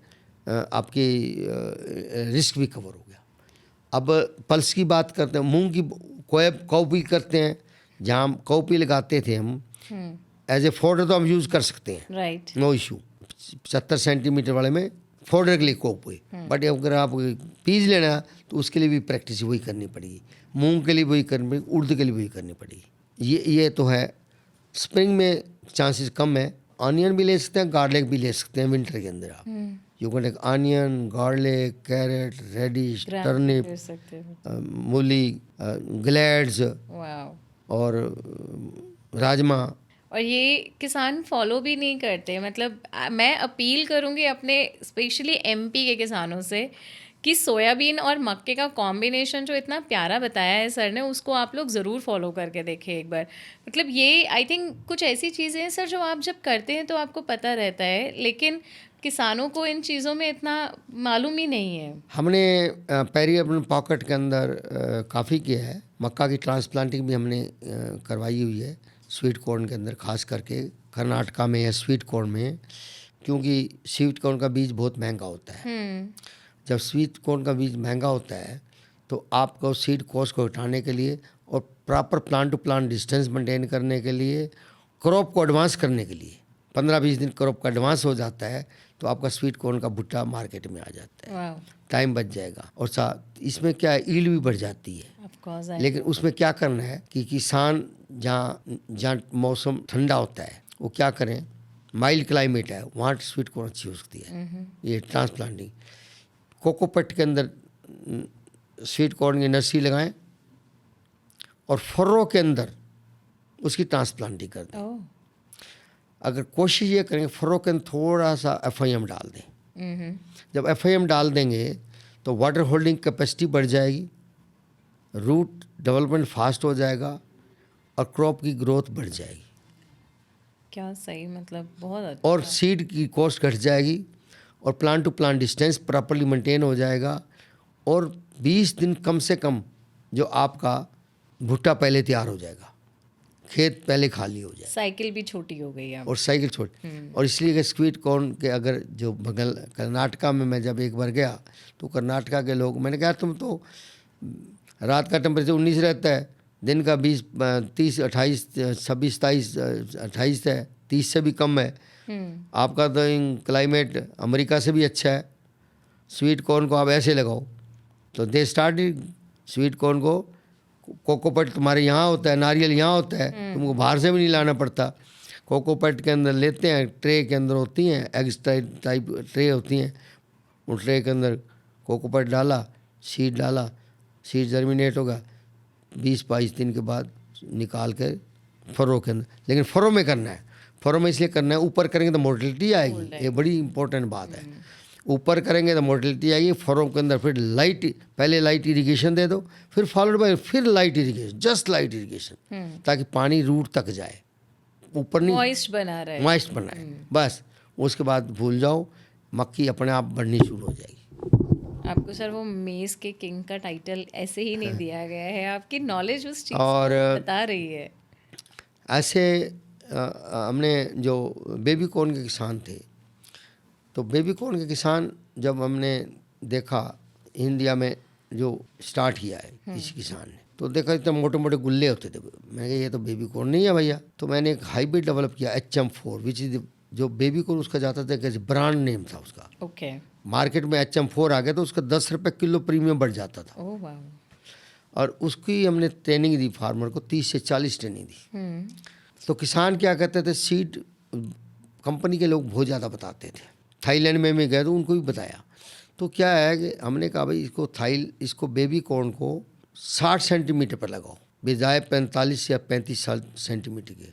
आपकी रिस्क भी कवर हो गया. अब पल्स की बात करते हैं, मूंग की कौपी करते हैं. जहाँ कौपी लगाते थे हम एज ए फोल्डर, तो हम यूज़ कर सकते हैं, राइट. No issue. 75 सेंटीमीटर वाले में फोल्डर के लिए कौपी. बट अगर आप पीस लेना है तो उसके लिए भी प्रैक्टिस वही करनी पड़ेगी. मूंग के लिए वही करनी पड़ेगी, उड़द के लिए वही करनी पड़ेगी. ये तो है. स्प्रिंग में चांसेस कम है. ऑनियन भी ले सकते हैं, गार्लिक भी ले सकते हैं विंटर के अंदर. आप you can take onion, garlic, carrot, radish, turnip, कर सकते हैं. मूली, ग्लेड्स वाओ. और राजमा. और ये किसान फॉलो भी नहीं करते. मतलब मैं अपील करूँगी अपने स्पेशली एमपी के किसानों से कि सोयाबीन और मक्के का कॉम्बिनेशन जो इतना प्यारा बताया है सर ने, उसको आप लोग ज़रूर फॉलो करके देखें एक बार. मतलब ये आई थिंक कुछ ऐसी चीज़ें हैं सर जो आप जब करते हैं तो आपको पता रहता है, लेकिन किसानों को इन चीज़ों में इतना मालूम ही नहीं है. हमने पेरी अर्बन पॉकेट के अंदर काफ़ी किया है. मक्का की ट्रांसप्लांटिंग भी हमने करवाई हुई है स्वीट कॉर्न के अंदर, खास करके कर्नाटका में या स्वीट कॉर्न में, क्योंकि स्वीट कॉर्न का बीज बहुत महंगा होता है. जब स्वीट कॉर्न का बीज महंगा होता है तो आपको सीड कॉस्ट को उठाने के लिए और proper plant to plant distance maintain करने के लिए, क्रॉप को एडवांस करने के लिए 15-20 दिन क्रॉप का एडवांस हो जाता है तो आपका स्वीट कॉर्न का भुट्टा मार्केट में आ जाता है. टाइम बच जाएगा और साथ इसमें क्या है, ईल्ड भी बढ़ जाती है. लेकिन उसमें क्या करना है कि किसान जहाँ मौसम ठंडा होता है वो क्या करें, माइल्ड क्लाइमेट है, वहाँ स्वीट कॉर्न अच्छी हो सकती है. ये ट्रांसप्लांटिंग कोकोपट के अंदर स्वीट कॉर्न की नर्सरी लगाएं और फर्रो के अंदर उसकी ट्रांसप्लांटिंग कर दें. अगर कोशिश ये करें फर्रो के अंदर थोड़ा सा FIM डाल दें. जब FIM डाल देंगे तो वाटर होल्डिंग कैपेसिटी बढ़ जाएगी, रूट डेवलपमेंट फास्ट हो जाएगा और क्रॉप की ग्रोथ बढ़ जाएगी. क्या सही, मतलब बहुत अच्छा। और सीड की कॉस्ट घट जाएगी और plant to plant distance properly maintain हो जाएगा और 20 दिन कम से कम जो आपका भुट्टा पहले तैयार हो जाएगा, खेत पहले खाली हो जाए साइकिल भी छोटी हो गई अब। और साइकिल छोड़। और इसलिए कि स्वीट कॉर्न के अगर जो बगल कर्नाटका में मैं जब एक बार गया तो कर्नाटका के लोग, मैंने कहा तुम तो रात का टेम्परेचर 19 रहता है, दिन का 20 30 28 26 27 28 है, 30 से भी कम है। आपका तो क्लाइमेट अमेरिका से भी अच्छा है। स्वीट कॉर्न को आप ऐसे लगाओ तो दे स्टार्टेड स्वीट कॉर्न को, कोकोपट तुम्हारे यहाँ होता है, नारियल यहाँ होता है, तुमको बाहर से भी नहीं लाना पड़ता। कोकोपट के अंदर लेते हैं, ट्रे के अंदर होती हैं, एग्स टाइप ट्रे होती हैं, उन ट्रे के अंदर कोकोपट डाला, सीड डाला, सीड जर्मिनेट होगा, 20-22 दिन के बाद निकाल के फरो के अंदर, लेकिन फरो में करना है। फरो में इसलिए करना है, ऊपर करेंगे तो मोर्टेलिटी आएगी, ये बड़ी इंपॉर्टेंट बात है। ऊपर करेंगे तो मोर्टेलिटी आएगी, फरो के अंदर फिर लाइट, पहले लाइट इरिगेशन दे दो, फिर फॉलोड बाय फिर light irrigation, just light irrigation, ताकि पानी रूट तक जाए, ऊपर नहीं, मॉइस्ट बना रहे, मॉइस्ट बनाए बस। उसके बाद भूल जाओ, मक्की अपने आप बढ़नी शुरू हो जाएगी। आपको सर वो मेज के किंग का टाइटल ऐसे ही नहीं दिया गया है, आपकी नॉलेज उस चीज़ और को बता रही है। ऐसे हमने जो बेबी कॉर्न के किसान थे, तो बेबी कॉर्न के किसान जब हमने देखा इंडिया में जो स्टार्ट किया है किसी किसान ने, तो देखा इतने मोटे मोटे गुल्ले होते थे। मैंने कहा ये तो बेबी कॉर्न नहीं है भैया। तो मैंने एक हाइब्रिड डेवलप किया HM4, विच इज जो बेबी कॉर्न उसका जाता था कैसे ब्रांड नेम था उसका। ओके। मार्केट में HM4 आ गया तो उसका 10 रुपये किलो प्रीमियम बढ़ जाता था। ओह वाह। और उसकी हमने ट्रेनिंग दी फार्मर को, 30 से 40 ट्रेनिंग दी। तो किसान क्या कहते थे, सीड कंपनी के लोग बहुत ज़्यादा बताते थे। थाईलैंड में मैं गया तो उनको भी बताया। तो क्या है कि हमने कहा भाई इसको बेबी कॉर्न को 60 सेंटीमीटर पर लगाओ, बजाय 45 या 35 सेंटीमीटर के।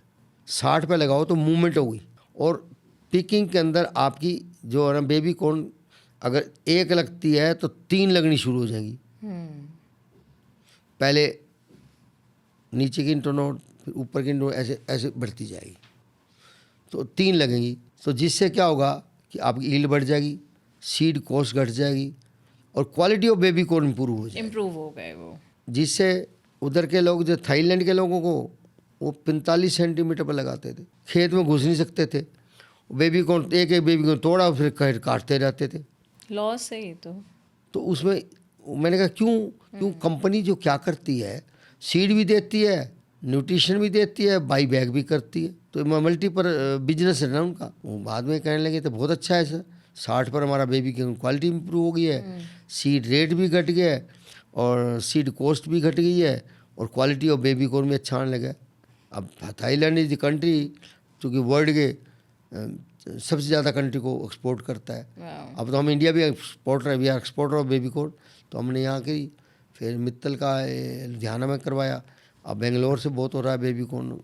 60 पे लगाओ तो मूवमेंट होगी। और पिकिंग के अंदर आपकी जो है ना बेबी कॉर्न अगर एक लगती है तो 3 लगनी शुरू हो जाएंगी। पहले नीचे की इंटरनोड, फिर ऊपर की इंटरनोड, ऐसे ऐसे बढ़ती जाएगी तो 3 लगेंगी। तो जिससे क्या होगा कि आपकी ईल्ड बढ़ जाएगी, सीड कॉस्ट घट जाएगी और quality of baby corn improve हो जाएगी। इम्प्रूव हो गए वो। जिससे उधर के लोग, जो थाईलैंड के लोगों को, वो 45 सेंटीमीटर पर लगाते थे, खेत में घुस नहीं सकते थे। बेबी कॉर्न एक बेबी कॉर्न तोड़ा फिर काटते रहते थे। लॉस है ये तो उसमें मैंने कहा क्यों कंपनी जो क्या करती है, सीड भी देती है, न्यूट्रिशन भी देती है, बाई बैक भी करती है, तो मल्टीपल बिजनेस है ना उनका। वो बाद में कहने लगे तो बहुत अच्छा है सर, 60 पर हमारा बेबी की क्वालिटी इंप्रूव हो गई है, सीड रेट भी घट गया है और सीड कॉस्ट भी घट गई है और क्वालिटी ऑफ बेबी कॉर्न भी अच्छा आने लगा। अब थाईलैंड इज द कंट्री चूँकि वर्ल्ड के सबसे ज़्यादा कंट्री को एक्सपोर्ट करता है। अब तो हम इंडिया भी एक्सपोर्टर है, we are exporter of baby corn. तो हमने यहाँ की फिर मित्तल का लुधियाना में करवाया। अब बेंगलोर से बहुत हो रहा है बेबी कॉर्न,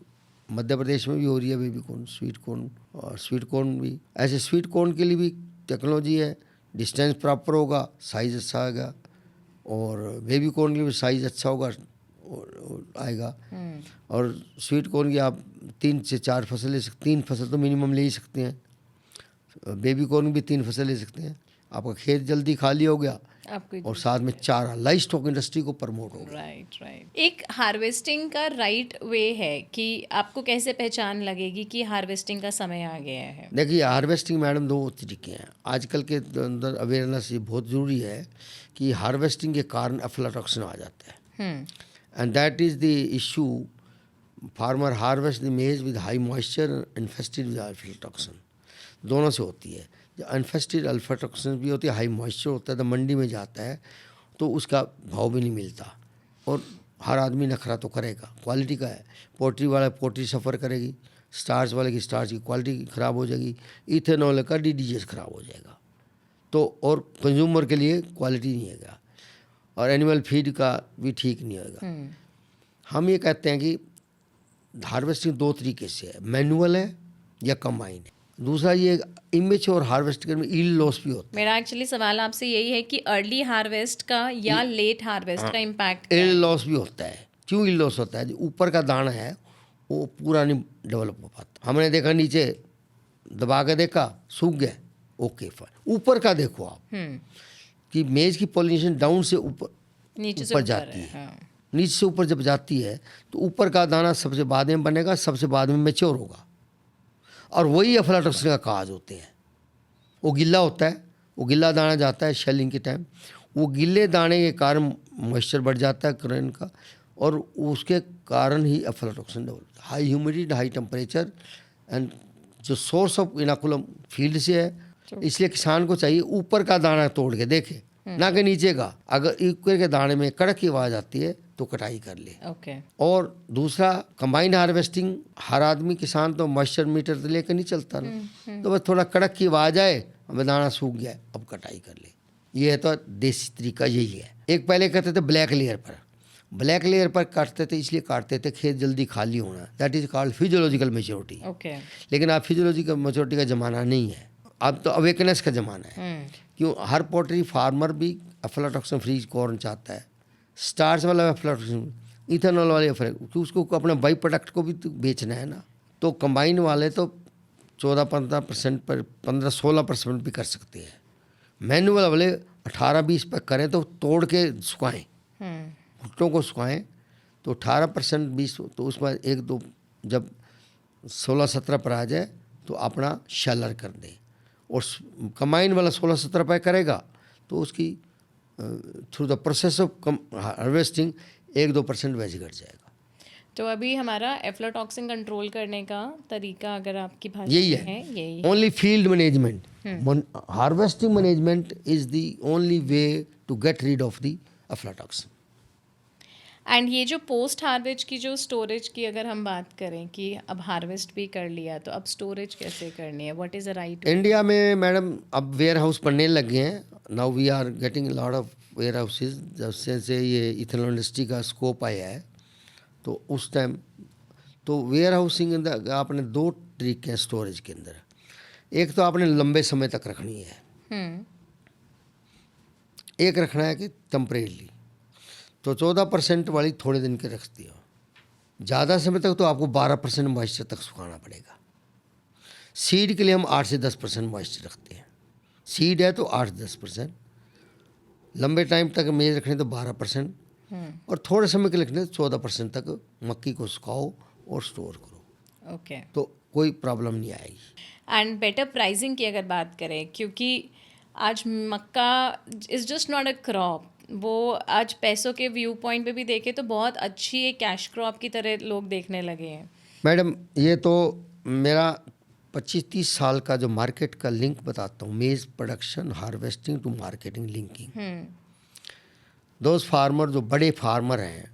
मध्य प्रदेश में भी हो रही है बेबी कॉर्न, स्वीट कॉर्न। और स्वीट कॉर्न भी ऐसे, स्वीट कॉर्न के लिए भी टेक्नोलॉजी है, डिस्टेंस प्रॉपर होगा, साइज़ अच्छा आएगा और बेबी कॉर्न के लिए भी साइज़ अच्छा होगा आएगा। और स्वीट कॉर्न की आप 3 से 4 फसल ले सकते, 3 फसल तो मिनिमम ले ही सकते हैं। बेबी कॉर्न भी 3 फसल ले सकते हैं। आपका खेत जल्दी खाली हो गया और साथ में चारा, लाइव स्टॉक इंडस्ट्री को प्रमोट होगा। राइट। एक हार्वेस्टिंग का राइट वे है कि आपको कैसे पहचान लगेगी कि हार्वेस्टिंग का समय आ गया है? देखिए हार्वेस्टिंग मैडम 2 तरीके हैं। आजकल के अंदर अवेयरनेस ये बहुत ज़रूरी है कि हार्वेस्टिंग के कारण अफ्लाटॉक्सिन आ जाता है and that is the issue. Farmer harvest the maize with high moisture infested with aflatoxin, दोनों से होती है। जो अनफेस्टेड अल्फाटॉक्सिन भी होती है, हाई मॉइस्चर होता है, तो मंडी में जाता है तो उसका भाव भी नहीं मिलता और हर आदमी नखरा तो करेगा, क्वालिटी का है। पोल्ट्री वाला पोल्ट्री सफ़र करेगी, स्टार्च वाले की स्टार्च की क्वालिटी ख़राब हो जाएगी, इथेनॉल का DDGS ख़राब हो जाएगा। तो और कंज्यूमर के लिए क्वालिटी नहीं होगा और एनिमल फीड का भी ठीक नहीं होगा। हम ये कहते हैं कि हार्वेस्टिंग 2 तरीके से है, मैनुअल है या कंबाइन है। दूसरा ये इमेच्योर हार्वेस्ट में ईल्ड लॉस भी होता है। मेरा एक्चुअली सवाल आपसे यही है कि अर्ली हार्वेस्ट का या लेट हार्वेस्ट का इम्पैक्ट, ईल्ड लॉस भी होता है। क्यों ईल्ड लॉस होता है? जो ऊपर का दाना है वो पूरा नहीं डेवलप हो पाता। हमने देखा नीचे दबा के देखा, सूख गया, ओके फाइन। ऊपर का देखो आप कि मेज की पॉलिनेशन डाउन से ऊपर नीचे से ऊपर ऊपर जाती है, है। हाँ। नीचे से ऊपर जब जाती है तो ऊपर का दाना सबसे बाद में बनेगा, सबसे बाद में मैच्योर होगा, और वही अफ्लाटॉक्सिन का काज होते हैं। वो गिल्ला होता है, वो गिल्ला दाना जाता है शेलिंग के टाइम, वो गिल्ले दाने के कारण मॉइस्चर बढ़ जाता है ग्रेन का, और उसके कारण ही अफ्लाटॉक्सिन डेवलप होता है। High humidity, high temperature, and जो सोर्स ऑफ इनाकुलम फील्ड से है, इसलिए किसान को चाहिए ऊपर का दाना तोड़ के देखे, ना कि नीचे का। अगर ऊपर के दाने में कड़क की आवाज़ आती है तो कटाई कर ले। ओके। और दूसरा कंबाइंड हार्वेस्टिंग, हर आदमी किसान तो मॉइस्चर मीटर तो लेकर नहीं चलता ना, तो बस थोड़ा कड़क की आवाज़ आए, अब दाना सूख गया, अब कटाई कर ले। ये है तो देसी तरीका यही है। एक पहले कहते थे ब्लैक लेयर पर, ब्लैक लेयर पर काटते थे, इसलिए काटते थे खेत जल्दी खाली होना, that is called physiological maturity. Okay. लेकिन अब फिजियोलॉजिकल मेच्योरिटी का ज़माना नहीं है, अब तो अवेकनेस का ज़माना है। क्यों? हर पोल्ट्री फार्मर भी अफ्लाटॉक्सिन फ्री कॉर्न चाहता है, स्टार्च वाला अफ्लाटॉक्सिन, इथेनॉल वाले क्योंकि उसको अपने बाई प्रोडक्ट को भी तो बेचना है ना। तो कंबाइन वाले तो 14-15% पर 15-16% भी कर सकते हैं। मैनुअल वाले 18-20 पर करें तो तोड़ के सुखाएं, भुट्टों को सुखाएं तो 18% 20, तो उसमें एक दो जब 16-17 पर आ जाए तो अपना शेलर कर दे, और कंबाइन वाला 16-17 पर करेगा तो उसकी through the process of harvesting 1-2% वैसे घट जाएगा। तो अभी हमारा एफ्लाटॉक्सिन कंट्रोल करने का तरीका अगर आपकी भाषा यही में है, यही है, only field management, harvesting management is the only way to get rid of the aflatoxin. And ये जो पोस्ट हार्वेस्ट की जो स्टोरेज की अगर हम बात करें कि अब हार्वेस्ट भी कर लिया तो अब स्टोरेज कैसे करनी है, what is the right? India में मैडम अब वेयर हाउस बनने लग गए हैं। Now we are getting lot of warehouses. जब से ये इथेनॉल इंडस्ट्री का स्कोप आया है तो उस टाइम तो वेयर हाउसिंग आपने 2 तरीके हैं स्टोरेज के अंदर। एक तो आपने लंबे समय तक रखनी है, एक रखना है कि टेम्परेरी। तो 14% वाली थोड़े दिन के रखती हो, ज़्यादा समय तक तो आपको 12% मॉइस्चर तक सुखाना पड़ेगा। सीड के लिए हम 8 से 10% मॉइस्चर रखते हैं, सीड है तो 8-10%, लंबे टाइम तक मेज रखने तो 12%, और थोड़े समय के लिए रखने तो 14% तक मक्की को सुखाओ और स्टोर करो। ओके। तो कोई प्रॉब्लम नहीं आएगी। एंड बेटर प्राइसिंग की अगर बात करें, क्योंकि आज मक्का is just not a crop, वो आज पैसों के व्यू पॉइंट पे भी देखें तो बहुत अच्छी एक कैश क्रॉप की तरह लोग देखने लगे हैं। मैडम ये तो मेरा 25-30 साल का जो मार्केट का लिंक बताता हूँ, maize production harvesting to marketing linking. दोस्त फार्मर जो बड़े फार्मर हैं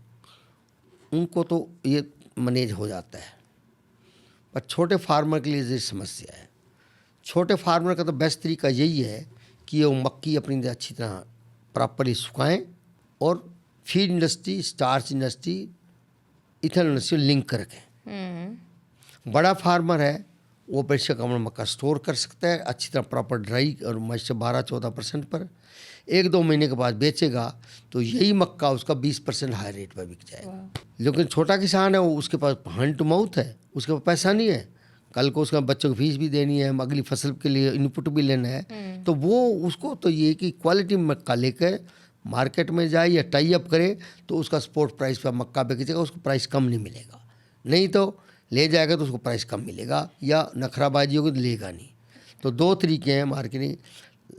उनको तो ये मैनेज हो जाता है, पर छोटे फार्मर के लिए ये समस्या है। छोटे फार्मर का तो बेस्ट तरीका यही है कि वो मक्की अपनी अच्छी तरह प्रॉपरली सुखाएं और feed industry, starch industry, ethanol industry link कर रखें। बड़ा फार्मर है वो पैसे कम मक्का स्टोर कर सकता है अच्छी तरह प्रॉपर ड्राई और मॉइस्चर 12-14% पर, 1-2 महीने के बाद बेचेगा तो यही मक्का उसका 20% हाई रेट पर बिक जाएगा। लेकिन छोटा किसान है, वो उसके पास हैंड टू माउथ है, उसके पास पैसा नहीं है, कल को उसका बच्चों की फीस भी देनी है, अगली फसल के लिए इनपुट भी लेना है, तो वो उसको तो ये कि क्वालिटी मक्का लेकर मार्केट में जाए या टाई अप करे तो उसका स्पोर्ट प्राइस पर मक्का बिक जाएगा, उसको प्राइस कम नहीं मिलेगा। नहीं तो ले जाएगा तो उसको प्राइस कम मिलेगा, या नखराबाजी होगी तो लेगा नहीं। तो 2 तरीके हैं मार्केटिंग।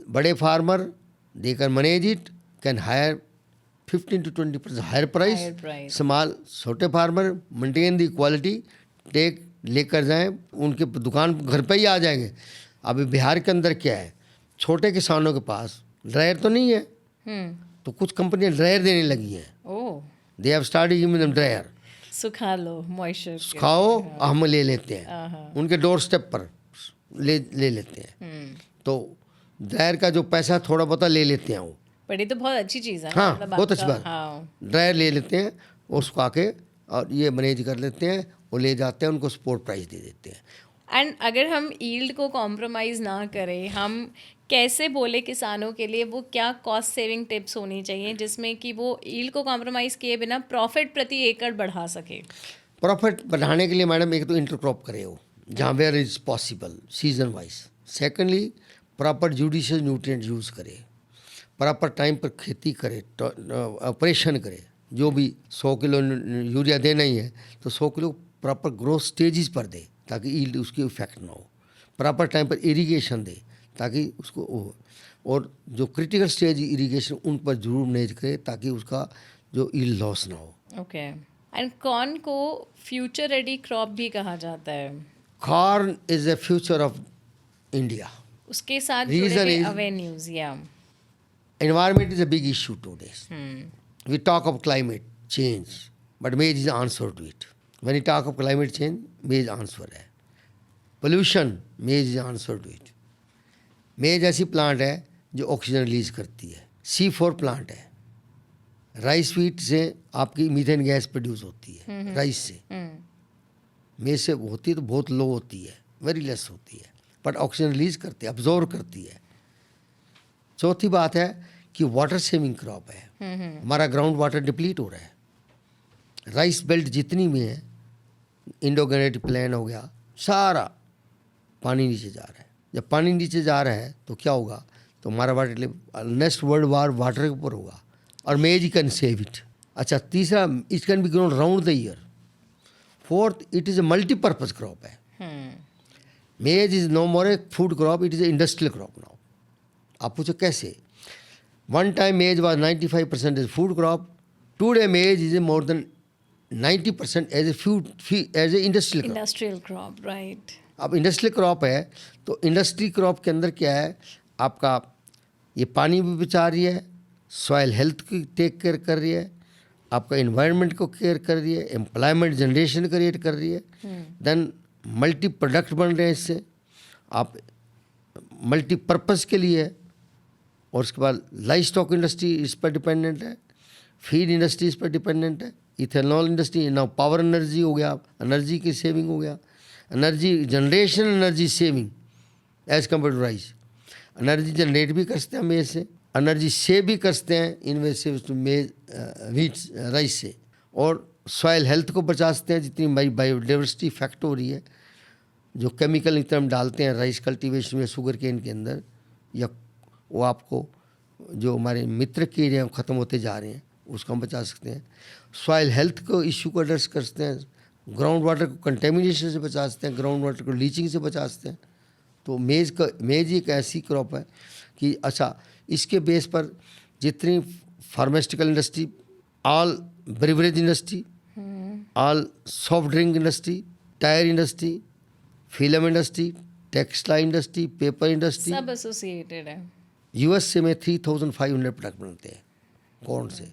बड़े फार्मर देकर manage it can higher 15 to 20% higher price. Small छोटे farmer maintain the quality, take लेकर जाएं, उनके दुकान घर पे ही आ जाएंगे। अभी बिहार के अंदर क्या है, छोटे किसानों के पास ड्रायर तो नहीं है, तो कुछ कंपनियां ड्रायर देने लगी हैं। They have started giving them dryer, सुखा लो मॉइस्चर सुखाओ हम ले लेते हैं, उनके डोर स्टेप पर ले लेते हैं। तो ड्रायर का जो पैसा थोड़ा बहुत ले लेते हैं वो, पर ये तो बहुत अच्छी चीज़ है। हाँ मतलब बहुत आपका, अच्छी बात। हाँ। ड्रायर ले लेते हैं और सुखा के और ये मैनेज कर लेते हैं, वो ले जाते हैं, उनको स्पोर्ट प्राइस दे देते हैं। एंड अगर हम यील्ड को कॉम्प्रोमाइज़ ना करें, हम कैसे बोले किसानों के लिए वो क्या कॉस्ट सेविंग टिप्स होनी चाहिए जिसमें कि वो यील्ड को कॉम्प्रोमाइज़ किए बिना प्रॉफिट प्रति एकड़ बढ़ा सके? प्रॉफिट बढ़ाने के लिए मैडम एक तो इंटरक्रॉप करे हो जहाँ where is possible season wise. Secondly proper judicious nutrient use करे, प्रॉपर टाइम पर खेती करे, ऑपरेशन करे। जो भी 100 किलो यूरिया देना ही है तो 100 किलो प्रॉपर ग्रोथ स्टेजेस पर दे ताकि ईल्ड उसकी इफेक्ट ना हो। प्रॉपर टाइम पर इरिगेशन दे ताकि उसको हो, और जो क्रिटिकल स्टेज इरिगेशन उन पर जरूर मैनेज करे ताकि उसका जो ईल्ड लॉस ना हो। ओके। एंड कॉर्न को फ्यूचर रेडी क्रॉप भी कहा जाता है। Corn is the future of India. उसके साथ Reason जुड़े हुए is- अवेन्यूज या Environment is a big issue today. We talk of climate change, but maize is answer to it. When you talk of climate change, maize answer है। Pollution, maize is answer to it. maize ऐसी plant है जो oxygen release करती है। C4 plant है। Rice wheat से आपकी methane gas produce होती है, राइस से। मेज से होती है तो बहुत लो होती है, वेरी लेस होती है, बट ऑक्सीजन रिलीज करती है, अब्जॉर्व करती है। चौथी बात है कि वाटर सेविंग क्रॉप है। हमारा ग्राउंड वाटर डिप्लीट हो रहा है। राइस बेल्ट जितनी भी है, इंडो गैनेटिक प्लेन हो गया, सारा पानी नीचे जा रहा है। जब पानी नीचे जा रहा है तो क्या होगा, तो हमारा water next world war water के ऊपर होगा, और मेज कैन सेव इट। अच्छा, तीसरा, it can be grown round the year. Fourth, it is a multipurpose crop है। Maize is no more a food crop, it is a industrial crop now. आप पूछो कैसे? One time maize was 95% as food crop, today maize is more than 90% as a industrial crop, right. अब industrial crop है तो industry crop के अंदर क्या है, आपका ये पानी भी बचा रही है, सॉइल हेल्थ की टेक केयर कर रही है, आपका इन्वायरमेंट को केयर कर रही है, एम्प्लॉयमेंट जनरेशन क्रिएट कर रही है, देन मल्टी प्रोडक्ट बन रहे हैं इससे, आप मल्टीपर्पज़ के लिए है। और उसके बाद लाइफ स्टॉक इंडस्ट्री इस पर डिपेंडेंट है, फीड इंडस्ट्री इस पर डिपेंडेंट है, इथेनॉल इंडस्ट्री, ना पावर एनर्जी हो गया, एनर्जी की सेविंग हो गया, energy generation, energy saving as compare to rice. Energy generate भी करते हैं मेज से, एनर्जी सेव भी करते हैं इन्वेस्टिव टू मेज वीट राइस से, और सॉइल हेल्थ को बचा सकते हैं। जितनी बायोडाइवर्सिटी इफेक्ट हो रही है, जो केमिकल इतना हम डालते हैं राइस कल्टीवेशन में, शुगर केन के अंदर, या वो आपको जो हमारे मित्र कीड़े हैं ख़त्म होते जा रहे हैं, उसको हम बचा सकते हैं। सॉइल हेल्थ को इशू को एड्रेस कर सकते हैं, ग्राउंड वाटर को कंटेमिनेशन से बचा सकते हैं, ग्राउंड वाटर को लीचिंग से बचा सकते हैं। तो मेज एक ऐसी क्रॉप है कि अच्छा, इसके बेस पर जितनी pharmaceutical industry, all beverage industry, all soft drink industry, tyre industry, film industry, textile industry, paper industry, सब एसोसिएटेड है। यूएसए में 3500 प्रोडक्ट बनते हैं कॉर्न से।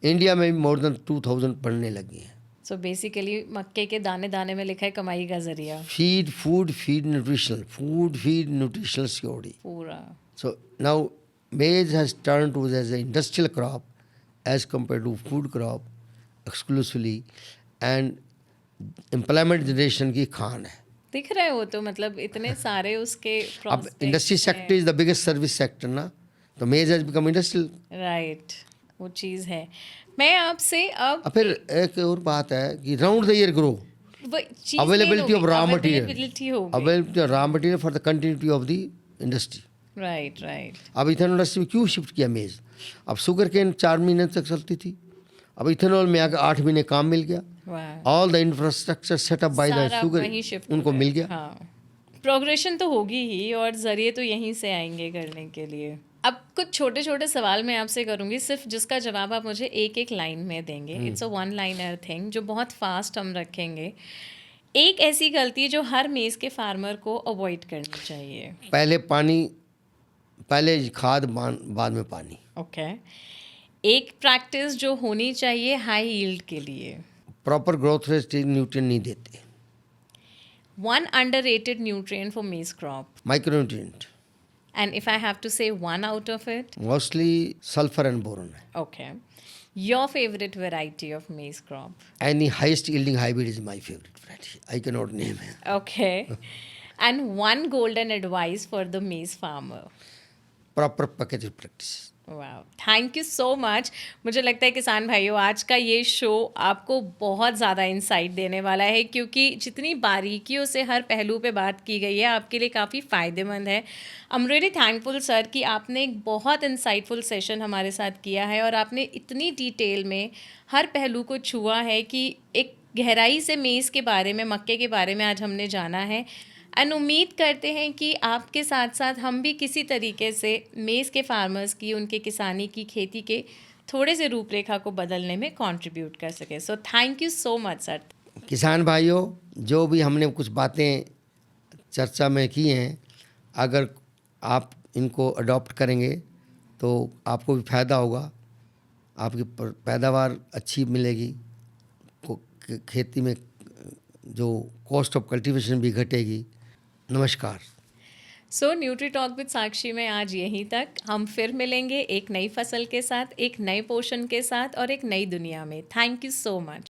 इंडिया में भी मोर देन 2000 बनने लगी हैं। सो बेसिकली मक्के के दाने दाने में लिखा है कमाई का जरिया। फीड न्यूट्रिशनल सिक्योरिटी पूरा। So now maize has turned to as an industrial crop as compared to food crop exclusively, and employment generation की खान है। दिख रहा है वो तो, मतलब इतने सारे उसके अब industry sector is the biggest service sector ना, तो मेज हैज बिकम इंडस्ट्रियल। राइट, वो चीज़ है। मैं आपसे अब फिर एक और बात है कि round the year grow, availability of raw material for the continuity of the industry. Right. अब इथेनॉल इंडस्ट्री में क्यों शिफ्ट किया मेज? अब शुगर केन 4 महीने तक चलती थी, अब इथेनॉल में आकर 8 महीने काम मिल गया। All the infrastructure setup by the sugar उनको मिल गया। हाँ, प्रोग्रेशन तो होगी ही, और जरिए तो यहीं से आएंगे करने के लिए। अब कुछ छोटे छोटे सवाल मैं आपसे करूंगी, सिर्फ जिसका जवाब आप मुझे एक एक लाइन में देंगे। It's a one liner thing जो बहुत फास्ट हम रखेंगे। एक ऐसी गलती जो हर मेज के फार्मर को अवॉइड करनी चाहिए। पहले खाद, बाद में पानी। ओके। एक प्रैक्टिस जो होनी चाहिए हाई यील्ड के लिए। प्रॉपर ग्रोथ रेट न्यूट्रिएंट नहीं देते। वन अंडररेटेड न्यूट्रिएंट फॉर मेज crop. Micronutrient. And if I have to say one out of it? Mostly sulfur and boron. Okay. Your favorite variety of maize crop? Any highest yielding hybrid is my favorite variety. I cannot name it. Okay. And one golden advice for the maize farmer? Proper packaging practice. वाह, thank you so much. मुझे लगता है किसान भाइयों, आज का ये show आपको बहुत ज़्यादा इंसाइट देने वाला है, क्योंकि जितनी बारीकियों से हर पहलू पे बात की गई है आपके लिए काफ़ी फ़ायदेमंद है। I am really thankful sir कि आपने एक बहुत इंसाइटफुल सेशन हमारे साथ किया है और आपने इतनी डिटेल में हर पहलू को छुआ है कि एक गहराई से मेज़ के बारे में, मक्के के बारे में आज हमने जाना है। एंड उम्मीद करते हैं कि आपके साथ साथ हम भी किसी तरीके से मेज़ के फार्मर्स की, उनके किसानी की, खेती के थोड़े से रूपरेखा को बदलने में कंट्रीब्यूट कर सकें। So thank you so much sir. किसान भाइयों, जो भी हमने कुछ बातें चर्चा में की हैं, अगर आप इनको अडॉप्ट करेंगे तो आपको भी फ़ायदा होगा, आपकी पैदावार अच्छी मिलेगी, खेती में जो कॉस्ट ऑफ कल्टीवेशन भी घटेगी। नमस्कार। सो न्यूट्री टॉक विद साक्षी में आज यहीं तक। हम फिर मिलेंगे एक नई फसल के साथ, एक नए पोषण के साथ और एक नई दुनिया में। Thank you so much.